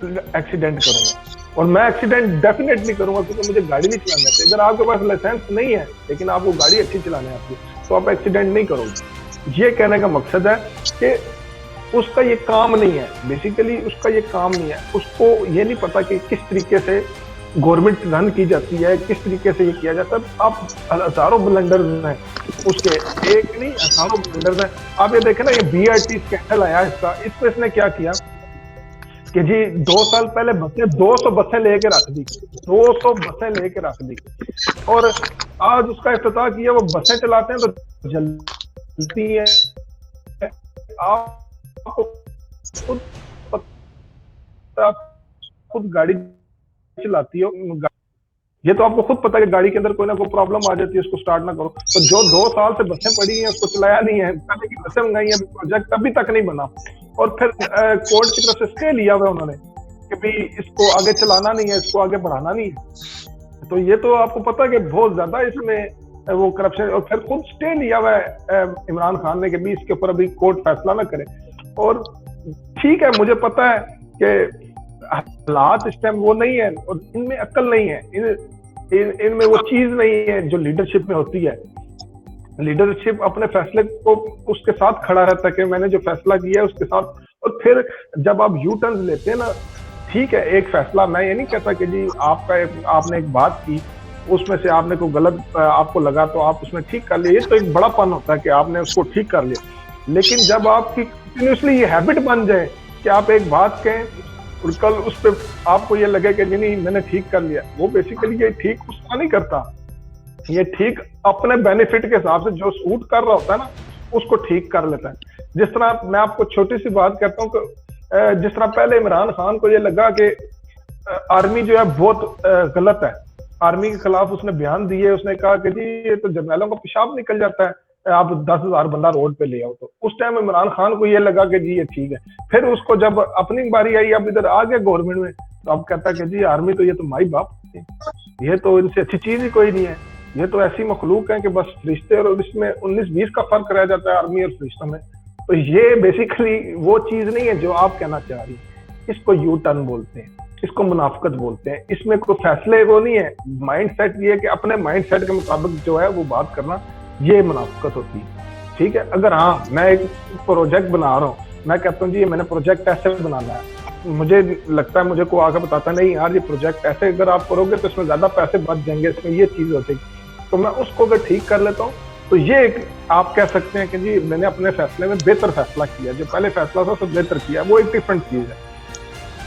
एक्सीडेंट करूंगा, और मैं एक्सीडेंट डेफिनेटली करूंगा क्योंकि मुझे गाड़ी नहीं चलानी आती। अगर आपके पास लाइसेंस नहीं है लेकिन आपको गाड़ी अच्छी चलाने आती है तो आप एक्सीडेंट नहीं करोगे। ये कहने का मकसद है कि उसका ये काम नहीं है, बेसिकली उसका ये काम नहीं है। उसको ये नहीं पता कि किस तरीके से गवर्नमेंट रन की जाती है, किस तरीके से ये किया जाता है। आप हजारों ब्लंडर्स हैं उसके, एक नहीं हजारों ब्लंडर्स हैं। आप ये देखें ना, ये BRT स्कैंडल आया इसमें इसने क्या किया कि जी 2 साल पहले बसें 200 बसें लेके रख दी, 200 बसें लेके रख दी, और आज उसका इफ्तिताह किया। वो बसें चलाते हैं तो जलती है। आपको खुद गाड़ी चलाती हो, ये तो आपको खुद पता है कि गाड़ी के अंदर कोई ना कोई प्रॉब्लम आ जाती है, उसको स्टार्ट ना करो। तो जो 2 साल से बसें पड़ी हैं उसको चलाया नहीं है, पहले की बसें मंगाई हैं, प्रोजेक्ट अभी तक नहीं बना, और फिर कोर्ट की तरफ से स्टे लिया हुआ उन्होंने कि भाई इसको आगे चलाना नहीं है, इसको आगे बढ़ाना नहीं है। तो ये तो आपको पता है कि बहुत ज्यादा इसमें वो करप्शन, और फिर खुद स्टे लिया हुआ है इमरान खान ने कि भाई इसके ऊपर अभी कोर्ट फैसला ना करे। और ठीक है, मुझे पता है कि हालात इस टाइम वो नहीं है, और इनमें अक्ल नहीं है, इनमें वो चीज नहीं है जो लीडरशिप में होती है। लीडरशिप अपने फैसले को उसके साथ खड़ा रहता है कि मैंने जो फैसला किया है उसके साथ। और फिर जब आप यू टर्न लेते हैं ना, ठीक है, एक फैसला, मैं ये नहीं कहता कि जी आपने एक बात की, उसमें से आपने कोई गलत आपको लगा तो आप उसमें ठीक कर लिए, ये तो एक बड़ापन होता है कि आपने उसको ठीक कर लिया। लेकिन जब आपकी कंटिन्यूसली ये हैबिट बन जाए कि आप एक बात कहें और कल उस पर आपको ये लगे कि नहीं मैंने ठीक कर लिया, वो बेसिकली ये ठीक उसका नहीं करता। ये ठीक अपने बेनिफिट के हिसाब से जो सूट कर रहा होता है ना, उसको ठीक कर लेता है। जिस तरह मैं आपको छोटी सी बात कहता हूँ कि जिस तरह पहले इमरान खान को ये लगा कि आर्मी जो है बहुत गलत है, आर्मी के खिलाफ उसने बयान दिए, उसने कहा कि जी ये तो जर्नैलों का पेशाब निकल जाता है, आप 10,000 बंदा रोड पे ले आओ। तो उस टाइम इमरान खान को ये लगा कि जी ये ठीक है। फिर उसको जब अपनी बारी आई, अब इधर आ गया गवर्नमेंट में, तो अब कहता कि जी आर्मी तो ये तो माई बाप, ये तो इनसे अच्छी चीज ही कोई नहीं है, ये तो ऐसी मखलूक है कि बस फरिश्ते और इसमें 19-20 का फर्क रह जाता है आर्मी और फरिश्तों में। तो ये बेसिकली वो चीज नहीं है जो आप कहना चाह रही है। इसको यू टर्न बोलते हैं, इसको मुनाफिकत बोलते हैं। इसमें कोई फैसले वो नहीं है, माइंड सेट ये है कि अपने माइंड सेट के मुताबिक जो है वो बात करना, ये मुनाफिकत होती है। ठीक है, अगर हाँ मैं एक प्रोजेक्ट बना रहा हूँ, मैं कहता हूँ जी ये मैंने प्रोजेक्ट ऐसे बनाना है, मुझे लगता है, मुझे को आगे बताता नहीं यार ये प्रोजेक्ट ऐसे अगर आप करोगे तो इसमें ज्यादा पैसे बच जाएंगे, इसमें ये चीज हो जाएगी, तो मैं उसको अगर ठीक कर लेता हूँ तो ये एक आप कह सकते हैं कि जी मैंने अपने फैसले में बेहतर फैसला किया, जो पहले फैसला था उससे बेहतर किया। वो एक डिफरेंट चीज है,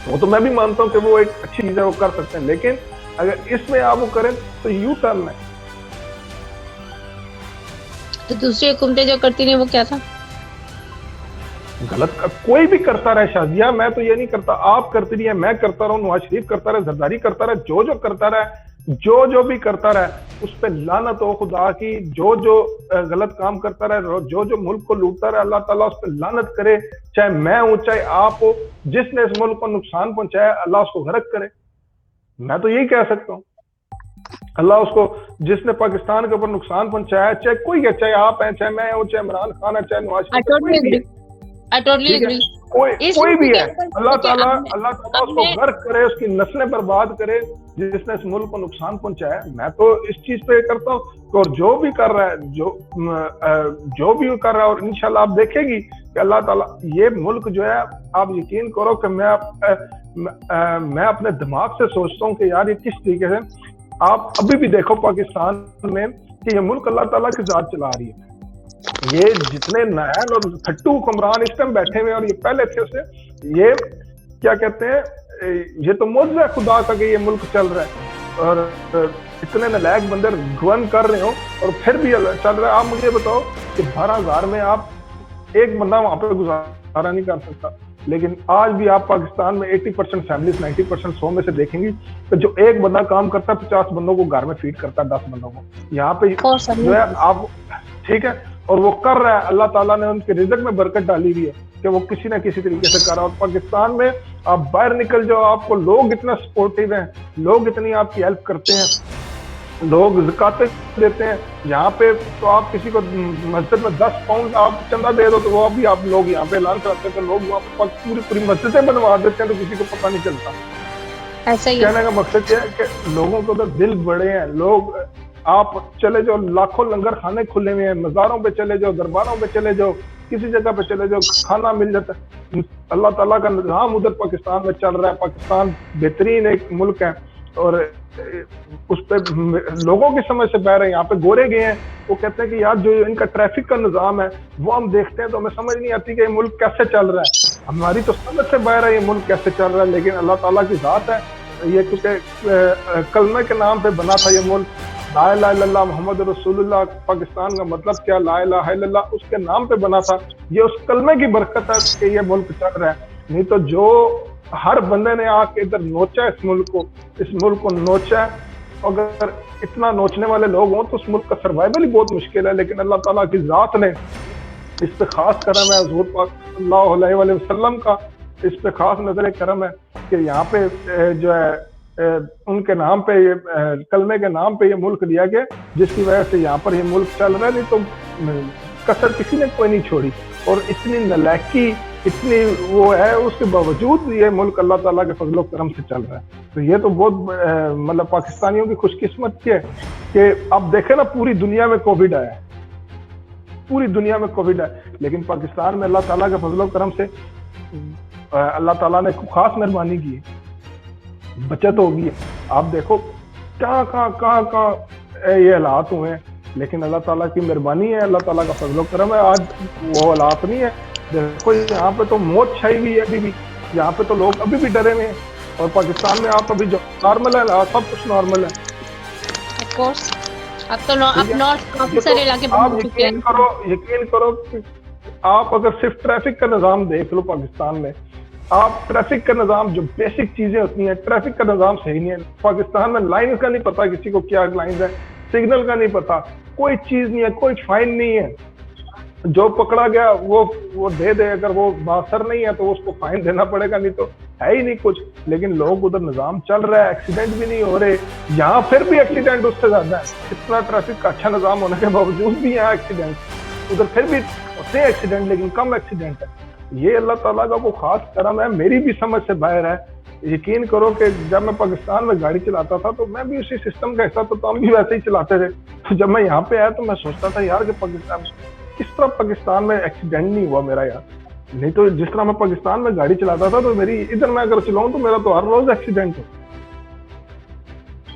वो तो मैं भी मानता हूँ कि वो एक अच्छी चीज है, वो कर सकते हैं। लेकिन अगर इसमें आप वो करें तो यू टर्न है। तो दूसरी हुकूमतें जो करती रही वो क्या था? गलत कोई भी करता रहे शाजिया, मैं तो ये नहीं करता, आप करती रही है, मैं करता रहा हूँ, नवाज शरीफ करता रहे, जरदारी करता रहे, जो करता रहे, जो जो भी करता रहे उस पर लानत हो खुदा की, जो जो गलत काम करता रहे, जो जो मुल्क को लूटता रहे, अल्लाह ताला उस पर लानत करे, चाहे मैं हूं चाहे आप हो। जिसने इस मुल्क को नुकसान पहुंचाया अल्लाह उसको गर्क करे, मैं तो यही कह सकता हूँ। अल्लाह उसको, जिसने पाकिस्तान के ऊपर नुकसान पहुंचाया, चाहे कोई है, चाहे आप हैं, चाहे मैं हूं, चाहे इमरान खान है, चाहे नवाज शरीफ, कोई भी है, कोई भी है, अल्लाह ताला उसको गर्क करे, उसकी नस्लें बर्बाद करे जिसने इस मुल्क को नुकसान पहुंचाया। मैं तो इस चीज पे करता हूँ। और जो भी कर रहा है, जो भी कर रहा है, और इंशाल्लाह आप देखेगी कि अल्लाह ताला ये मुल्क जो है, आप यकीन करो कि मैं अपने दिमाग से सोचता हूँ कि यार ये किस तरीके से, आप अभी भी देखो पाकिस्तान में कि ये मुल्क अल्लाह ताला की जात चला रही है। ये जितने नायन और फट्टू हुक्मरान इस टाइम बैठे हुए और ये पहले थे उसे, ये क्या कहते हैं, ये तो मौजूद है खुदा का कि ये मुल्क चल रहा है, और इतने नालायक बंदे गवर्न कर रहे हो और फिर भी चल रहा है। आप मुझे बताओ कि 12,000 में आप एक बंदा वहां पे गुजारा नहीं कर सकता, लेकिन आज भी आप पाकिस्तान में 80% फैमिलीज, 90%, 100 में से देखेंगी तो जो एक बंदा काम करता है 50 बंदों को घर में फीड करता है, 10 बंदों को यहाँ पे जो है आप, ठीक है, और वो कर रहा है। अल्लाह ताला ने उनके रिज़्क में बरकत डाली हुई है कि वो किसी ना किसी तरीके से कर रहा है। और पाकिस्तान में आप बाहर निकल जाओ, आपको लोग इतना सपोर्टिव हैं, लोग इतनी आपकी हेल्प करते हैं, लोग ज़कात देते हैं। यहाँ पे तो आप किसी को मस्जिद में 10 पाउंड आप चंदा दे दो तो वो अभी आप लोग यहाँ पे ऐलान कराते हैं, तो लोग वहाँ पे पूरी मस्जिदें बनवा देते हैं तो किसी को पता नहीं चलता। ऐसा ही कहने का मकसद ये है कि लोगों को तो दिल बड़े हैं। लोग, आप चले जाओ, लाखों लंगर खाने खुले हुए हैं, मज़ारों पे चले जाओ, दरबारों पे चले जाओ, किसी जगह पे चले जाओ, खाना मिल जाता है। अल्लाह ताला का निज़ाम उधर पाकिस्तान में चल रहा है। पाकिस्तान बेहतरीन एक मुल्क है और उस पर लोगों की समझ से बह रहे हैं। यहाँ पे गोरे गए हैं, वो कहते हैं कि यार जो इनका ट्रैफिक का निज़ाम है वो हम देखते हैं तो हमें समझ नहीं आती कि ये मुल्क कैसे चल रहा है। हमारी तो समझ से बह रहा है ये मुल्क कैसे चल रहा है, लेकिन अल्लाह ताला की ज़ात है ये, क्योंकि कलमे के नाम पे बना था ये मुल्क। ला इलाहा इल्लल्लाह मोहम्मद रसूलुल्लाह, पाकिस्तान का मतलब क्या, ला इलाहा इल्लल्लाह, उसके नाम पे बना था। ये उस कलमे की बरकत है कि ये मुल्क चल रहा है। नहीं तो जो हर बंदे ने आके इधर नोचा इस मुल्क को नोचा है। अगर इतना नोचने वाले लोग हों तो उस मुल्क का सर्वाइवल ही बहुत मुश्किल है। लेकिन अल्लाह ताला की ज़ात ने इस पे खास करम है, हुज़ूर पाक सल्लल्लाहु अलैहि वसल्लम का इस पे खास नजर करम है कि यहाँ पे जो है उनके नाम पे, ये कलमे के नाम पे ये मुल्क दिया गया, जिसकी वजह से यहाँ पर ये मुल्क चल रहा है। नहीं तो कसर किसी ने कोई नहीं छोड़ी। और इतनी नालायकी, इतनी वो है, उसके बावजूद ये मुल्क अल्लाह ताला के फजलो करम से चल रहा है। तो ये तो बहुत मतलब पाकिस्तानियों की खुशकिस्मत है कि अब देखे ना, पूरी दुनिया में कोविड आया है, पूरी दुनिया में कोविड है, लेकिन पाकिस्तान में अल्लाह ताला के फजलो करम से अल्लाह ताला ने खास मेहरबानी की है, बचत होगी है। आप देखो कहाँ ये हालात हुए हैं, लेकिन अल्लाह ताला की मेहरबानी है, अल्लाह ताला का फजलो करम है। आज वो हालात नहीं है। देखो यहाँ पे तो मौत छाई हुई है अभी भी, यहाँ पे तो लोग अभी भी डरे हुए हैं। और पाकिस्तान में आप अभी जो नॉर्मल है, सब कुछ नॉर्मल है। ऑफ कोर्स अब तो नॉर्थ काफी सारे इलाके आप यकीन करो कि आप अगर सिर्फ ट्रैफिक का निज़ाम देख लो पाकिस्तान में, आप ट्रैफिक का निज़ाम, जो बेसिक चीजें होती हैं, ट्रैफिक का निज़ाम सही नहीं है पाकिस्तान में। लाइन का नहीं पता किसी को क्या लाइन है, सिग्नल का नहीं पता, कोई चीज नहीं है, कोई फाइन नहीं है। जो पकड़ा गया वो दे दे, अगर वो बासर नहीं है तो उसको फाइन देना पड़ेगा, नहीं तो है ही नहीं कुछ। लेकिन लोग उधर निज़ाम चल रहा है, एक्सीडेंट भी नहीं हो रहे। यहाँ फिर भी एक्सीडेंट उससे ज्यादा है, इतना ट्रैफिक का अच्छा निज़ाम होने के बावजूद भी यहाँ एक्सीडेंट, उधर फिर भी होते हैं एक्सीडेंट लेकिन कम एक्सीडेंट है। ये अल्लाह ताला का वो खास करम है, मेरी भी समझ से बाहर है। यकीन करो कि जब मैं पाकिस्तान में गाड़ी चलाता था तो मैं भी उसी सिस्टम का हिस्सा था, तो हम भी वैसे ही चलाते थे। तो जब मैं यहाँ पे आया तो मैं सोचता था यार कि पाकिस्तान, किस तरह पाकिस्तान में एक्सीडेंट नहीं हुआ मेरा यार। नहीं तो जिस तरह मैं पाकिस्तान में गाड़ी चलाता था तो मेरी इधर मैं अगर चलाऊं तो मेरा तो हर रोज एक्सीडेंट हो,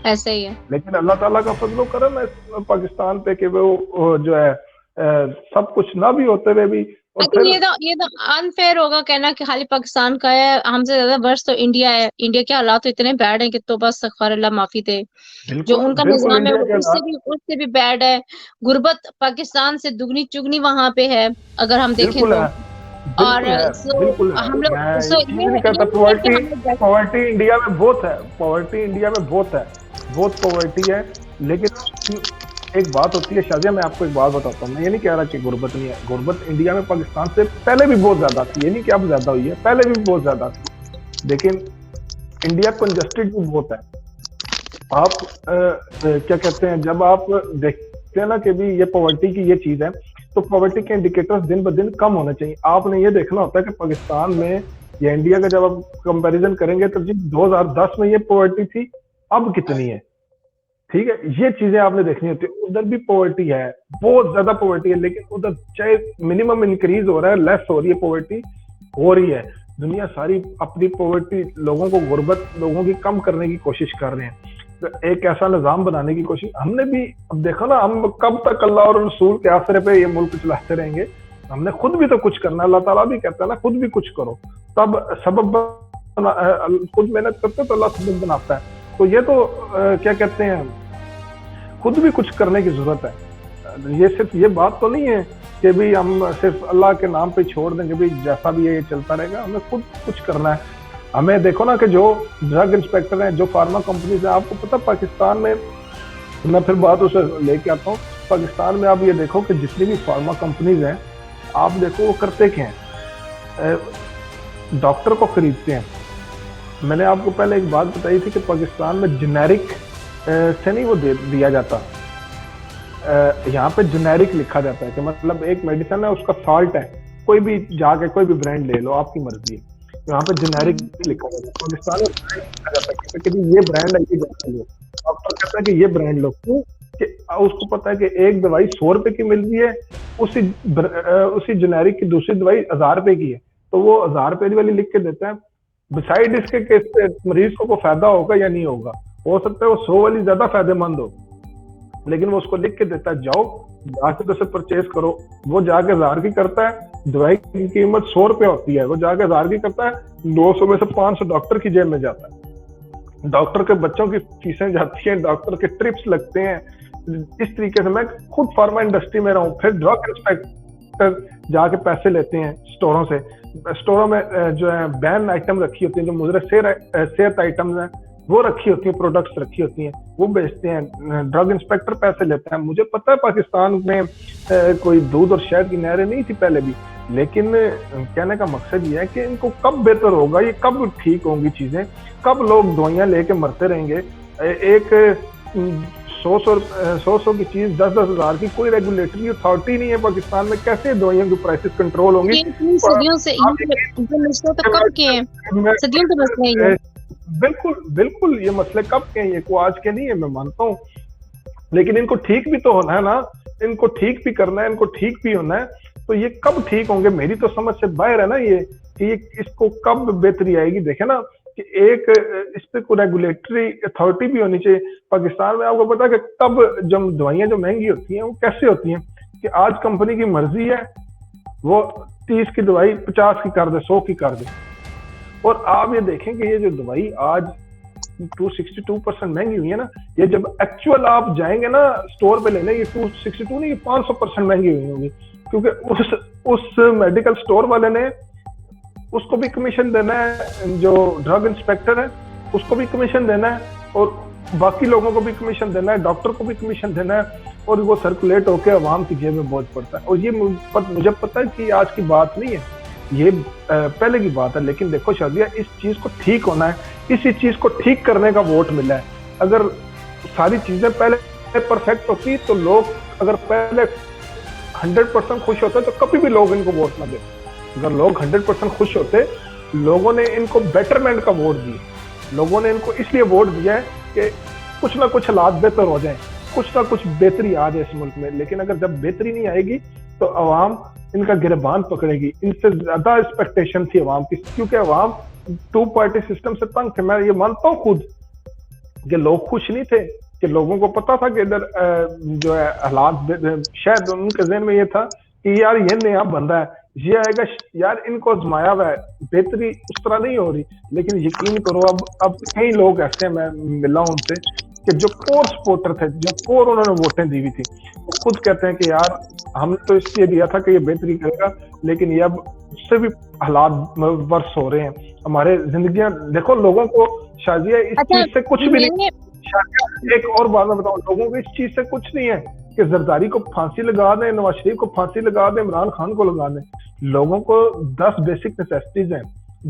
ऐसे ही है। लेकिन अल्लाह ताला का फजलो करम है पाकिस्तान पे कि वो जो है सब कुछ ना भी होते हुए भी। लेकिन ये तो अनफेयर होगा कहना कि खाली पाकिस्तान का है, हमसे ज्यादा वर्ष तो इंडिया है। इंडिया के हालात तो इतने बैड हैं कि तो बस अल्लाह माफी दे। जो उनका निजाम है वो उससे भी बैड है। गुर्बत पाकिस्तान से दुगनी चुगनी वहां पे है अगर हम देखें तो। और हम लोग पॉवर्टी इंडिया में बहुत है, पॉवर्टी इंडिया में बहुत है। बहुत पॉवर्टी है। लेकिन एक बात होती है शाजिया, मैं आपको एक बात बताता हूँ, मैं ये नहीं कह रहा कि गुर्बत नहीं है, गुर्बत इंडिया में पाकिस्तान से पहले भी बहुत ज्यादा थी, ये नहीं कि अब ज्यादा हुई है, पहले भी बहुत ज्यादा थी। लेकिन इंडिया कंजस्टेड भी बहुत है। आप क्या कहते हैं, जब आप देखते हैं ना कि भी ये पॉवर्टी की ये चीज है, तो पॉवर्टी के इंडिकेटर्स दिन ब दिन कम होने चाहिए। आपने ये देखना होता है कि पाकिस्तान में या इंडिया का जब आप कंपैरिजन करेंगे तो जी 2010 में ये पॉवर्टी थी, अब कितनी है, ठीक है, ये चीजें आपने देखनी होती है। उधर भी पॉवर्टी है, बहुत ज्यादा पॉवर्टी है, लेकिन उधर चाहे मिनिमम इंक्रीज हो रहा है, लेस हो रही है, पॉवर्टी हो रही है। दुनिया सारी अपनी पॉवर्टी, लोगों को, गुर्बत लोगों की कम करने की कोशिश कर रहे हैं, तो एक ऐसा निजाम बनाने की कोशिश हमने भी। अब देखो ना, हम कब तक अल्लाह और रसूल के आसरे पे ये मुल्क चलाते रहेंगे? हमने खुद भी तो कुछ करना है। अल्लाह ताला भी कहता है ना, खुद भी कुछ करो, तब सबब खुद मेहनत करते तो अल्लाह सबब बनाता है। तो ये तो क्या कहते हैं, खुद भी कुछ करने की जरूरत है। ये सिर्फ ये बात तो नहीं है कि भी हम सिर्फ अल्लाह के नाम पे छोड़ देंगे, भी जैसा भी है ये चलता रहेगा। हमें खुद कुछ करना है। हमें देखो ना कि जो ड्रग इंस्पेक्टर हैं, जो फार्मा कंपनीज हैं, आपको पता पाकिस्तान में, मैं फिर बात उसे लेके आता हूँ, पाकिस्तान में आप ये देखो कि जितनी भी फार्मा कंपनीज हैं, आप देखो वो करते क्या हैं, डॉक्टर को खरीदते हैं। मैंने आपको पहले एक बात बताई थी कि पाकिस्तान में जेनेरिक से नहीं वो दिया जाता, यहाँ पे जेनेरिक लिखा जाता है कि मतलब एक मेडिसिन है, उसका सॉल्ट है, कोई भी जाके कोई भी ब्रांड ले लो, आपकी मर्जी है। यहाँ पे जेनेरिक लिखा जाता है, पाकिस्तान में ब्रांड लिखा जाता है कि ये ब्रांड है, ये जाके लो। डॉक्टर कहता है कि ये ब्रांड लो, क्यों? कि उसको पता है कि एक दवाई 100 रुपए की मिल रही है, उसी जेनेरिक की दूसरी दवाई 1000 रुपए की है, तो वो 1000 रुपए वाली लिख के देता है। बिसाइड इसके कि इससे मरीज को फायदा होगा या नहीं होगा, हो सकता है वो 100 वाली ज्यादा फायदेमंद हो, लेकिन वो उसको लिख के देता है, जाओ जाके तो से परचेज करो। वो जाके 1000 की करता है, दवाई की कीमत 100 रुपए होती है, वो जाके 1000 की करता है, 200 में से 500 डॉक्टर की जेब में जाता है, डॉक्टर के बच्चों की फीसें जाती हैं, डॉक्टर के ट्रिप्स लगते हैं। इस तरीके से, मैं खुद फार्मा इंडस्ट्री में रहा हूँ, फिर ड्रग इंस्पेक्टर जाके पैसे लेते हैं स्टोरों से। स्टोरों में जो है बैन आइटम रखी होती है, जो मुझे सेहत आइटम्स हैं वो रखी होती है, प्रोडक्ट्स रखी होती हैं, वो बेचते हैं, ड्रग इंस्पेक्टर पैसे लेते हैं। मुझे पता है पाकिस्तान में कोई दूध और शहद की नहरें नहीं थी पहले भी, लेकिन कहने का मकसद ये है कि इनको कब बेहतर होगा, ये कब ठीक होंगी चीजें, कब लोग दवाइयां लेके मरते रहेंगे। एक 100 की चीज 10-10 हजार की, कोई रेगुलेटरी अथॉरिटी नहीं है पाकिस्तान में, कैसे दवाइयों की प्राइसेस कंट्रोल होंगी? सदियों से ये मसला तो कब के हैं, सदियों का मसला है। बिल्कुल बिल्कुल, ये मसले कब के हैं, ये को आज के नहीं है, मैं मानता हूँ, लेकिन इनको ठीक भी तो होना है ना, इनको ठीक भी करना है, इनको ठीक भी होना है। तो ये कब ठीक होंगे? मेरी तो समझ से बाहर है ना ये, कि इसको कब बेहतरी आएगी? देखे ना कि एक इस पे कोई रेगुलेटरी अथॉरिटी भी होनी चाहिए। पाकिस्तान में आपको पता है कि कब जब दवाइयां जो महंगी होती हैं वो कैसे होती हैं, कि आज कंपनी की मर्जी है, वो 30 की दवाई 50 की कर दे, 100 की कर दे। और आप ये देखेंगे ये जो दवाई आज 262% महंगी हुई है ना, ये जब एक्चुअल आप जाएंगे ना स्टोर पे लेने, ये 262 नहीं, ये 500% महंगी हुई होगी, क्योंकि उस मेडिकल स्टोर वाले ने उसको भी कमीशन देना है, जो ड्रग इंस्पेक्टर है उसको भी कमीशन देना है, और बाकी लोगों को भी कमीशन देना है, डॉक्टर को भी कमीशन देना है, और वो सर्कुलेट होकर अवाम की जेब में बोझ पड़ता है। और ये मुझे पता है कि आज की बात नहीं है, ये पहले की बात है। लेकिन देखो शादिया, इस चीज को ठीक होना है, इसी चीज को ठीक करने का वोट मिला है। अगर सारी चीजें पहले परफेक्ट होती तो लोग, अगर पहले 100% खुश होते तो कभी भी लोग इनको वोट ना देते। अगर लोग 100% खुश होते, लोगों ने इनको बेटरमेंट का वोट दिया, लोगों ने इनको इसलिए वोट दिया है कि कुछ ना कुछ हालात बेहतर हो जाए, कुछ ना कुछ बेहतरी आ जाए इस मुल्क में। लेकिन अगर जब बेहतरी नहीं आएगी तो अवाम इनका गिरबान पकड़ेगी। इनसे ज्यादा एक्सपेक्टेशन थी अवाम की, क्योंकि अवाम 2 पार्टी सिस्टम से तंग थे। मैं ये मानता हूँ खुद कि लोग खुश नहीं थे, कि लोगों को पता था कि इधर जो है हालात, शायद उनके ज़हन में ये था कि यार ये नया बंदा है, ये आएगा, यार इनको आजमाया हुआ है, बेहतरी उस तरह नहीं हो रही। लेकिन यकीन करो, अब कई लोग ऐसे हैं, मैं मिला हूं उनसे, कि जो कोर सपोर्टर थे, जो कोर उन्होंने वोटें दी हुई थी, वो खुद कहते हैं कि यार हमने तो इसलिए दिया था कि ये बेहतरी करेगा, लेकिन ये अब उससे भी हालात वर्ष हो रहे हैं। हमारे जिंदगियां देखो, लोगों को शाजिया इस चीज से कुछ भी नहीं, एक और बात मैं बताऊं, लोगों को इस चीज से कुछ नहीं है कि जरदारी को फांसी लगा दें, नवाज शरीफ को फांसी लगा दें, इमरान खान को लगा दें। लोगों को 10 बेसिक नेसेसिटीज हैं,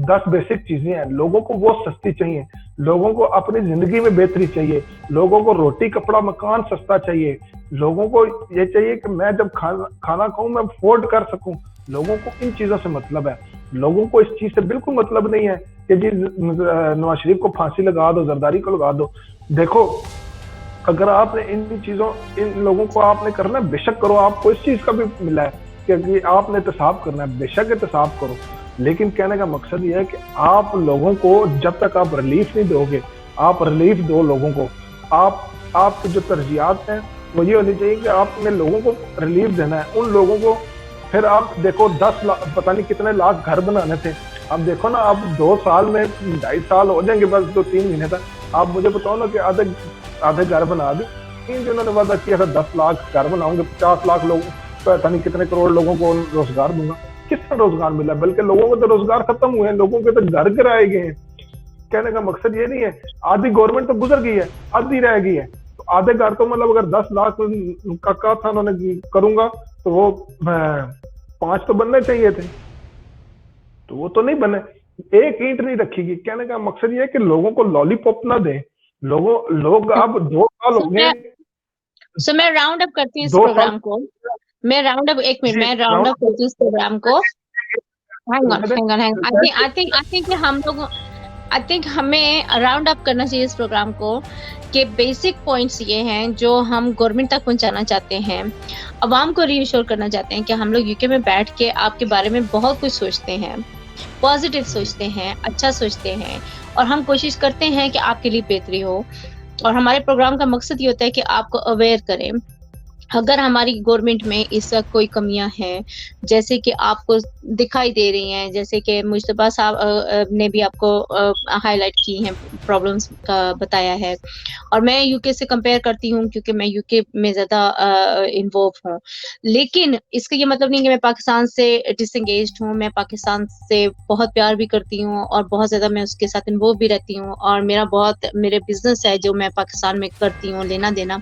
10 बेसिक चीजें हैं, लोगों को वो सस्ती चाहिए, लोगों को अपनी जिंदगी में बेहतरी चाहिए, लोगों को रोटी कपड़ा मकान सस्ता चाहिए, लोगों को ये चाहिए कि मैं जब खाना खाऊं मैं अफोर्ड कर सकूं। लोगों को इन चीजों से मतलब है, लोगों को इस चीज से बिल्कुल मतलब नहीं है कि जी नवाज शरीफ को फांसी लगा दो, जरदारी को लगा दो। देखो, अगर आपने इन लोगों को आपने करना है, बेशक करो, आपको इस चीज का भी मिला है कि आपने एहतसाब करना है, बेशक एहतसाब करो, लेकिन कहने का मकसद ये है कि आप लोगों को जब तक आप रिलीफ नहीं दोगे, आप रिलीफ दो लोगों को। आपकी जो तरजीहात हैं वो ये होनी चाहिए कि आपने लोगों को रिलीफ देना है, उन लोगों को। फिर आप देखो 10 लाख पता नहीं कितने लाख घर बनाने थे, अब देखो ना, आप 2 साल में 2.5 साल हो जाएंगे बस, 2-3 महीने तक। आप मुझे बताओ ना कि आधे घर बना दी, जिन्होंने वादा किया था 10 लाख घर बनाऊंगे, 50 लाख लोग, पता नहीं कितने करोड़ लोगों को रोजगार दूंगा, किसका रोजगार मिला? बल्कि लोगों को तो रोजगार खत्म हुए हैं, लोगों के तो घर गिराए गए हैं। कहने का मकसद ये नहीं है, आधी गवर्नमेंट तो गुजर गई है, आधी रह गई है, तो आधे घर तो मतलब अगर 10 लाख का कहा था उन्होंने करूंगा, तो वो 5 तो बनने चाहिए थे, तो वो तो नहीं बने, एक ईंट नहीं रखी गई। कहने का मकसद ये है कि लोगों को लॉलीपॉप ना दें। लोग अब 2 साल हो गए। सो मैं राउंड अप करती हूँ इस प्रोग्राम को, मैं राउंड अप, एक मिनट, मैं राउंड अप करती हूँ इस प्रोग्राम को। हैंग ऑन, आई थिंक हमें राउंड अप करना चाहिए इस प्रोग्राम को कि बेसिक पॉइंट्स ये हैं जो हम गवर्नमेंट तक पहुंचाना चाहते हैं, अवाम को रीअश्योर करना चाहते हैं कि हम लोग यूके में बैठ के आपके बारे में बहुत कुछ सोचते हैं, पॉजिटिव सोचते हैं, अच्छा सोचते हैं, और हम कोशिश करते हैं कि आपके लिए बेहतरी हो। और हमारे प्रोग्राम का मकसद ये होता है कि आपको अवेयर करें। अगर हमारी गवर्नमेंट में इस वक्त कोई कमियां हैं, जैसे कि आपको दिखाई दे रही हैं, जैसे कि मुश्तबा साहब ने भी आपको हाईलाइट की हैं, प्रॉब्लम्स का बताया है, और मैं यूके से कंपेयर करती हूँ क्योंकि मैं यूके में ज़्यादा इन्वॉल्व हूँ। लेकिन इसका ये मतलब नहीं कि मैं पाकिस्तान से डिसएंगेज्ड हूँ, मैं पाकिस्तान से बहुत प्यार भी करती हूँ और बहुत ज़्यादा मैं उसके साथ इन्वॉल्व भी रहती हूँ, और मेरे बिजनेस है जो मैं पाकिस्तान में करती हूँ, लेना देना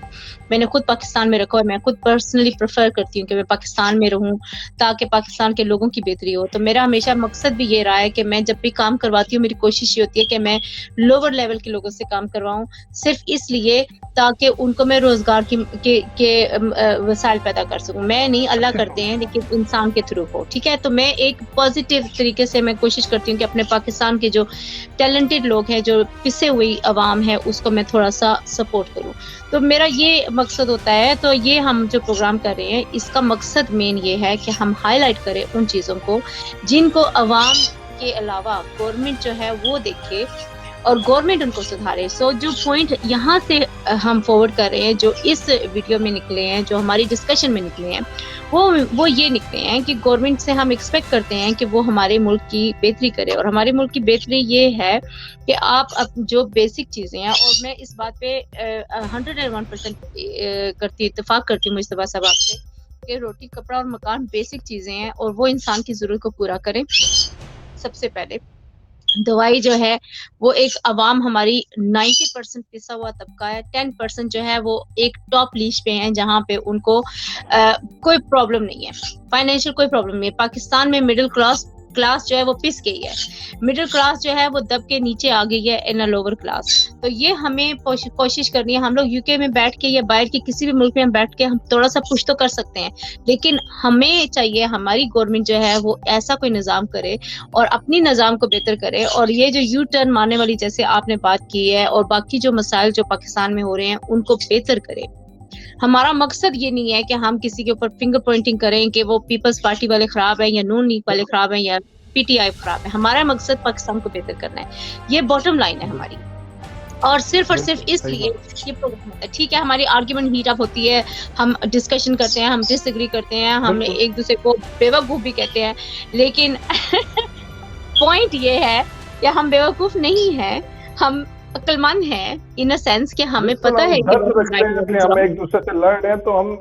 मैंने खुद पाकिस्तान में रखा, और मैं खुद पर्सनली प्रेफर करती हूँ कि मैं पाकिस्तान में रहूँ ताकि पाकिस्तान के लोगों की बेहतरी हो। तो मेरा हमेशा मकसद भी ये रहा है कि मैं जब भी काम करवाती हूँ, मेरी कोशिश ये होती है कि मैं लोअर लेवल के लोगों से काम करवाऊँ, सिर्फ इसलिए ताकि उनको मैं रोजगार के वसाइल पैदा कर सकूँ। मैं नहीं, अल्लाह करते हैं, लेकिन इंसान के थ्रू हो, ठीक है। तो मैं एक पॉजिटिव तरीके से मैं कोशिश करती हूँ कि अपने पाकिस्तान के जो टैलेंटेड लोग हैं, जो पिसे हुई आवाम है, उसको मैं थोड़ा सा सपोर्ट करूँ। तो मेरा ये मकसद होता है। तो ये हम जो प्रोग्राम कर रहे हैं, इसका मकसद मेन ये है कि हम हाईलाइट करें उन चीज़ों को जिनको अवाम के अलावा गवर्नमेंट जो है वो देखे और गवर्नमेंट उनको सुधारे। सो जो पॉइंट यहाँ से हम फॉरवर्ड कर रहे हैं, जो इस वीडियो में निकले हैं, जो हमारी डिस्कशन में निकले हैं, वो ये निकले हैं कि गवर्नमेंट से हम एक्सपेक्ट करते हैं कि वो हमारे मुल्क की बेहतरी करे। और हमारे मुल्क की बेहतरी ये है कि आप जो बेसिक चीज़ें हैं, और मैं इस बात पे 101% इत्तेफाक करती हूँ मुस्तफा साहब आपसे, कि रोटी कपड़ा और मकान बेसिक चीज़ें हैं और वो इंसान की ज़रूरत को पूरा करें। सबसे पहले दवाई जो है वो एक अवाम, हमारी 90% पिसा हुआ तबका है, 10% जो है वो एक टॉप लीज पे हैं जहाँ पे उनको कोई प्रॉब्लम नहीं है, फाइनेंशियल कोई प्रॉब्लम नहीं है। पाकिस्तान में मिडिल क्लास जो है वो पिस गई है, मिडिल क्लास जो है वो दब के नीचे आ गई है इन अ लोअर क्लास। तो ये हमें कोशिश करनी है। हम लोग यूके में बैठ के या बाहर के किसी भी मुल्क में बैठ के हम थोड़ा सा पुश तो कर सकते हैं, लेकिन हमें चाहिए हमारी गवर्नमेंट जो है वो ऐसा कोई निज़ाम करे और अपनी निज़ाम को बेहतर करे। और ये जो यू टर्न मारने वाली जैसे आपने बात की है, और बाकी जो मसाइल जो पाकिस्तान में हो रहे हैं उनको बेहतर करे। हमारा मकसद ये नहीं है कि हम किसी के ऊपर फिंगर पॉइंटिंग करें कि वो पीपल्स पार्टी वाले खराब हैं या नून लीग वाले खराब हैं या पीटीआई खराब है। हमारा मकसद पाकिस्तान को बेहतर करना है, ये बॉटम लाइन है हमारी। और सिर्फ इसलिए ये प्रोग्राम होता है, ठीक है। हमारी आर्ग्यूमेंट हीट अप होती है, हम डिस्कशन करते हैं, हम डिसएग्री करते हैं, हम एक दूसरे को बेवकूफ भी कहते हैं, लेकिन पॉइंट ये है कि हम बेवकूफ नहीं हैं, हम अक्लमंद हैं इन अ सेंस कि हमें पता है कि हम एक दूसरे से लड़ रहे हैं, तो हम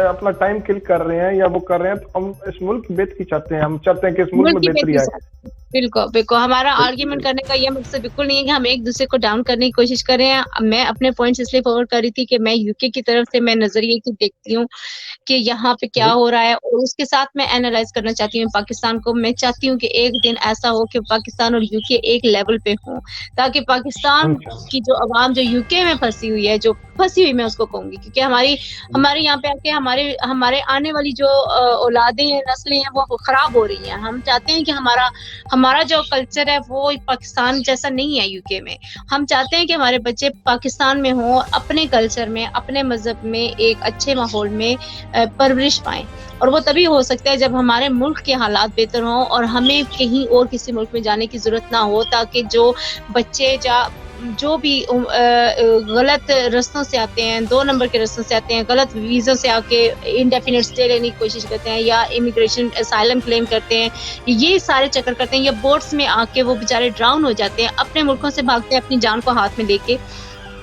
अपना टाइम किल कर रहे हैं या वो कर रहे हैं, तो हम इस मुल्क की बेहतरी चाहते हैं, हम चाहते हैं कि इस मुल्क में बेहतरी आए। बिल्कुल, बिल्कुल। हमारा आर्ग्यूमेंट करने का ये मकसद बिल्कुल नहीं है कि हम एक दूसरे को डाउन करने की कोशिश कर रहे हैं। मैं अपने पॉइंट्स इसलिए फॉरवर्ड कर रही थी कि मैं यूके की तरफ से मैं नज़रिए की देखती हूँ कि यहाँ पे क्या जी। हो रहा है, और उसके साथ मैं एनालाइज़ करना चाहती हूँ पाकिस्तान को। मैं चाहती हूँ कि एक दिन ऐसा हो कि पाकिस्तान और यूके एक लेवल पे हों, ताकि पाकिस्तान इंशाल्लाह। की जो अवाम जो यूके में फँसी हुई है, जो फँसी हुई मैं उसको कहूँगी, क्योंकि हमारे यहाँ पे आके हमारे हमारे आने वाली जो औलादें हैं, नस्लें हैं, वो खराब हो रही हैं। हम चाहते हैं कि हमारा हमारा जो कल्चर है वो पाकिस्तान जैसा नहीं है यूके में। हम चाहते हैं कि हमारे बच्चे पाकिस्तान में हों, अपने कल्चर में, अपने मज़हब में एक अच्छे माहौल में परवरिश पाएँ, और वो तभी हो सकता है जब हमारे मुल्क के हालात बेहतर हों और हमें कहीं और किसी मुल्क में जाने की ज़रूरत ना हो, ताकि जो बच्चे जो भी गलत रास्तों से आते हैं, 2 नंबर के रास्तों से आते हैं, गलत वीज़ा से आके इंडेफिनिट स्टे लेने की कोशिश करते हैं या इमिग्रेशन असाइलम क्लेम करते हैं, ये सारे चक्कर करते हैं, या बोट्स में आके वो बेचारे ड्राउन हो जाते हैं, अपने मुल्कों से भागते हैं अपनी जान को हाथ में लेके,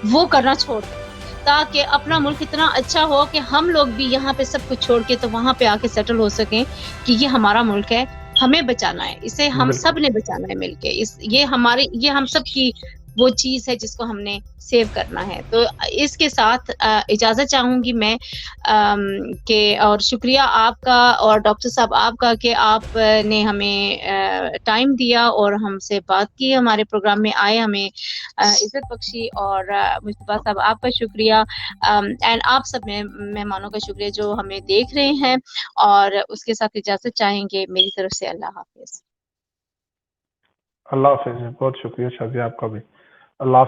वो करना छोड़ दें, ताकि अपना मुल्क इतना अच्छा हो कि हम लोग भी यहाँ पे सब कुछ छोड़ के तो वहाँ पे आके सेटल हो सकें कि ये हमारा मुल्क है, हमें बचाना है, इसे हम सब बिल्कुल। ने बचाना है मिलके। ये हम सब की वो चीज़ है जिसको हमने सेव करना है। तो इसके साथ इजाज़त चाहूँगी मैं, कि और शुक्रिया आपका और डॉक्टर साहब आपका कि आपने हमें टाइम दिया और हमसे बात की, हमारे प्रोग्राम में आए, हमें इज़्ज़त बख्शी, और मुस्तफ़ा साहब आपका शुक्रिया, एंड आप सब मेहमानों का शुक्रिया जो हमें देख रहे हैं, और उसके साथ इजाज़त चाहेंगे मेरी तरफ से। अल्लाह हाफ़िज़। अल्लाह हाफ़िज़। बहुत शुक्रिया शाज़िया आपका भी। अल्लाह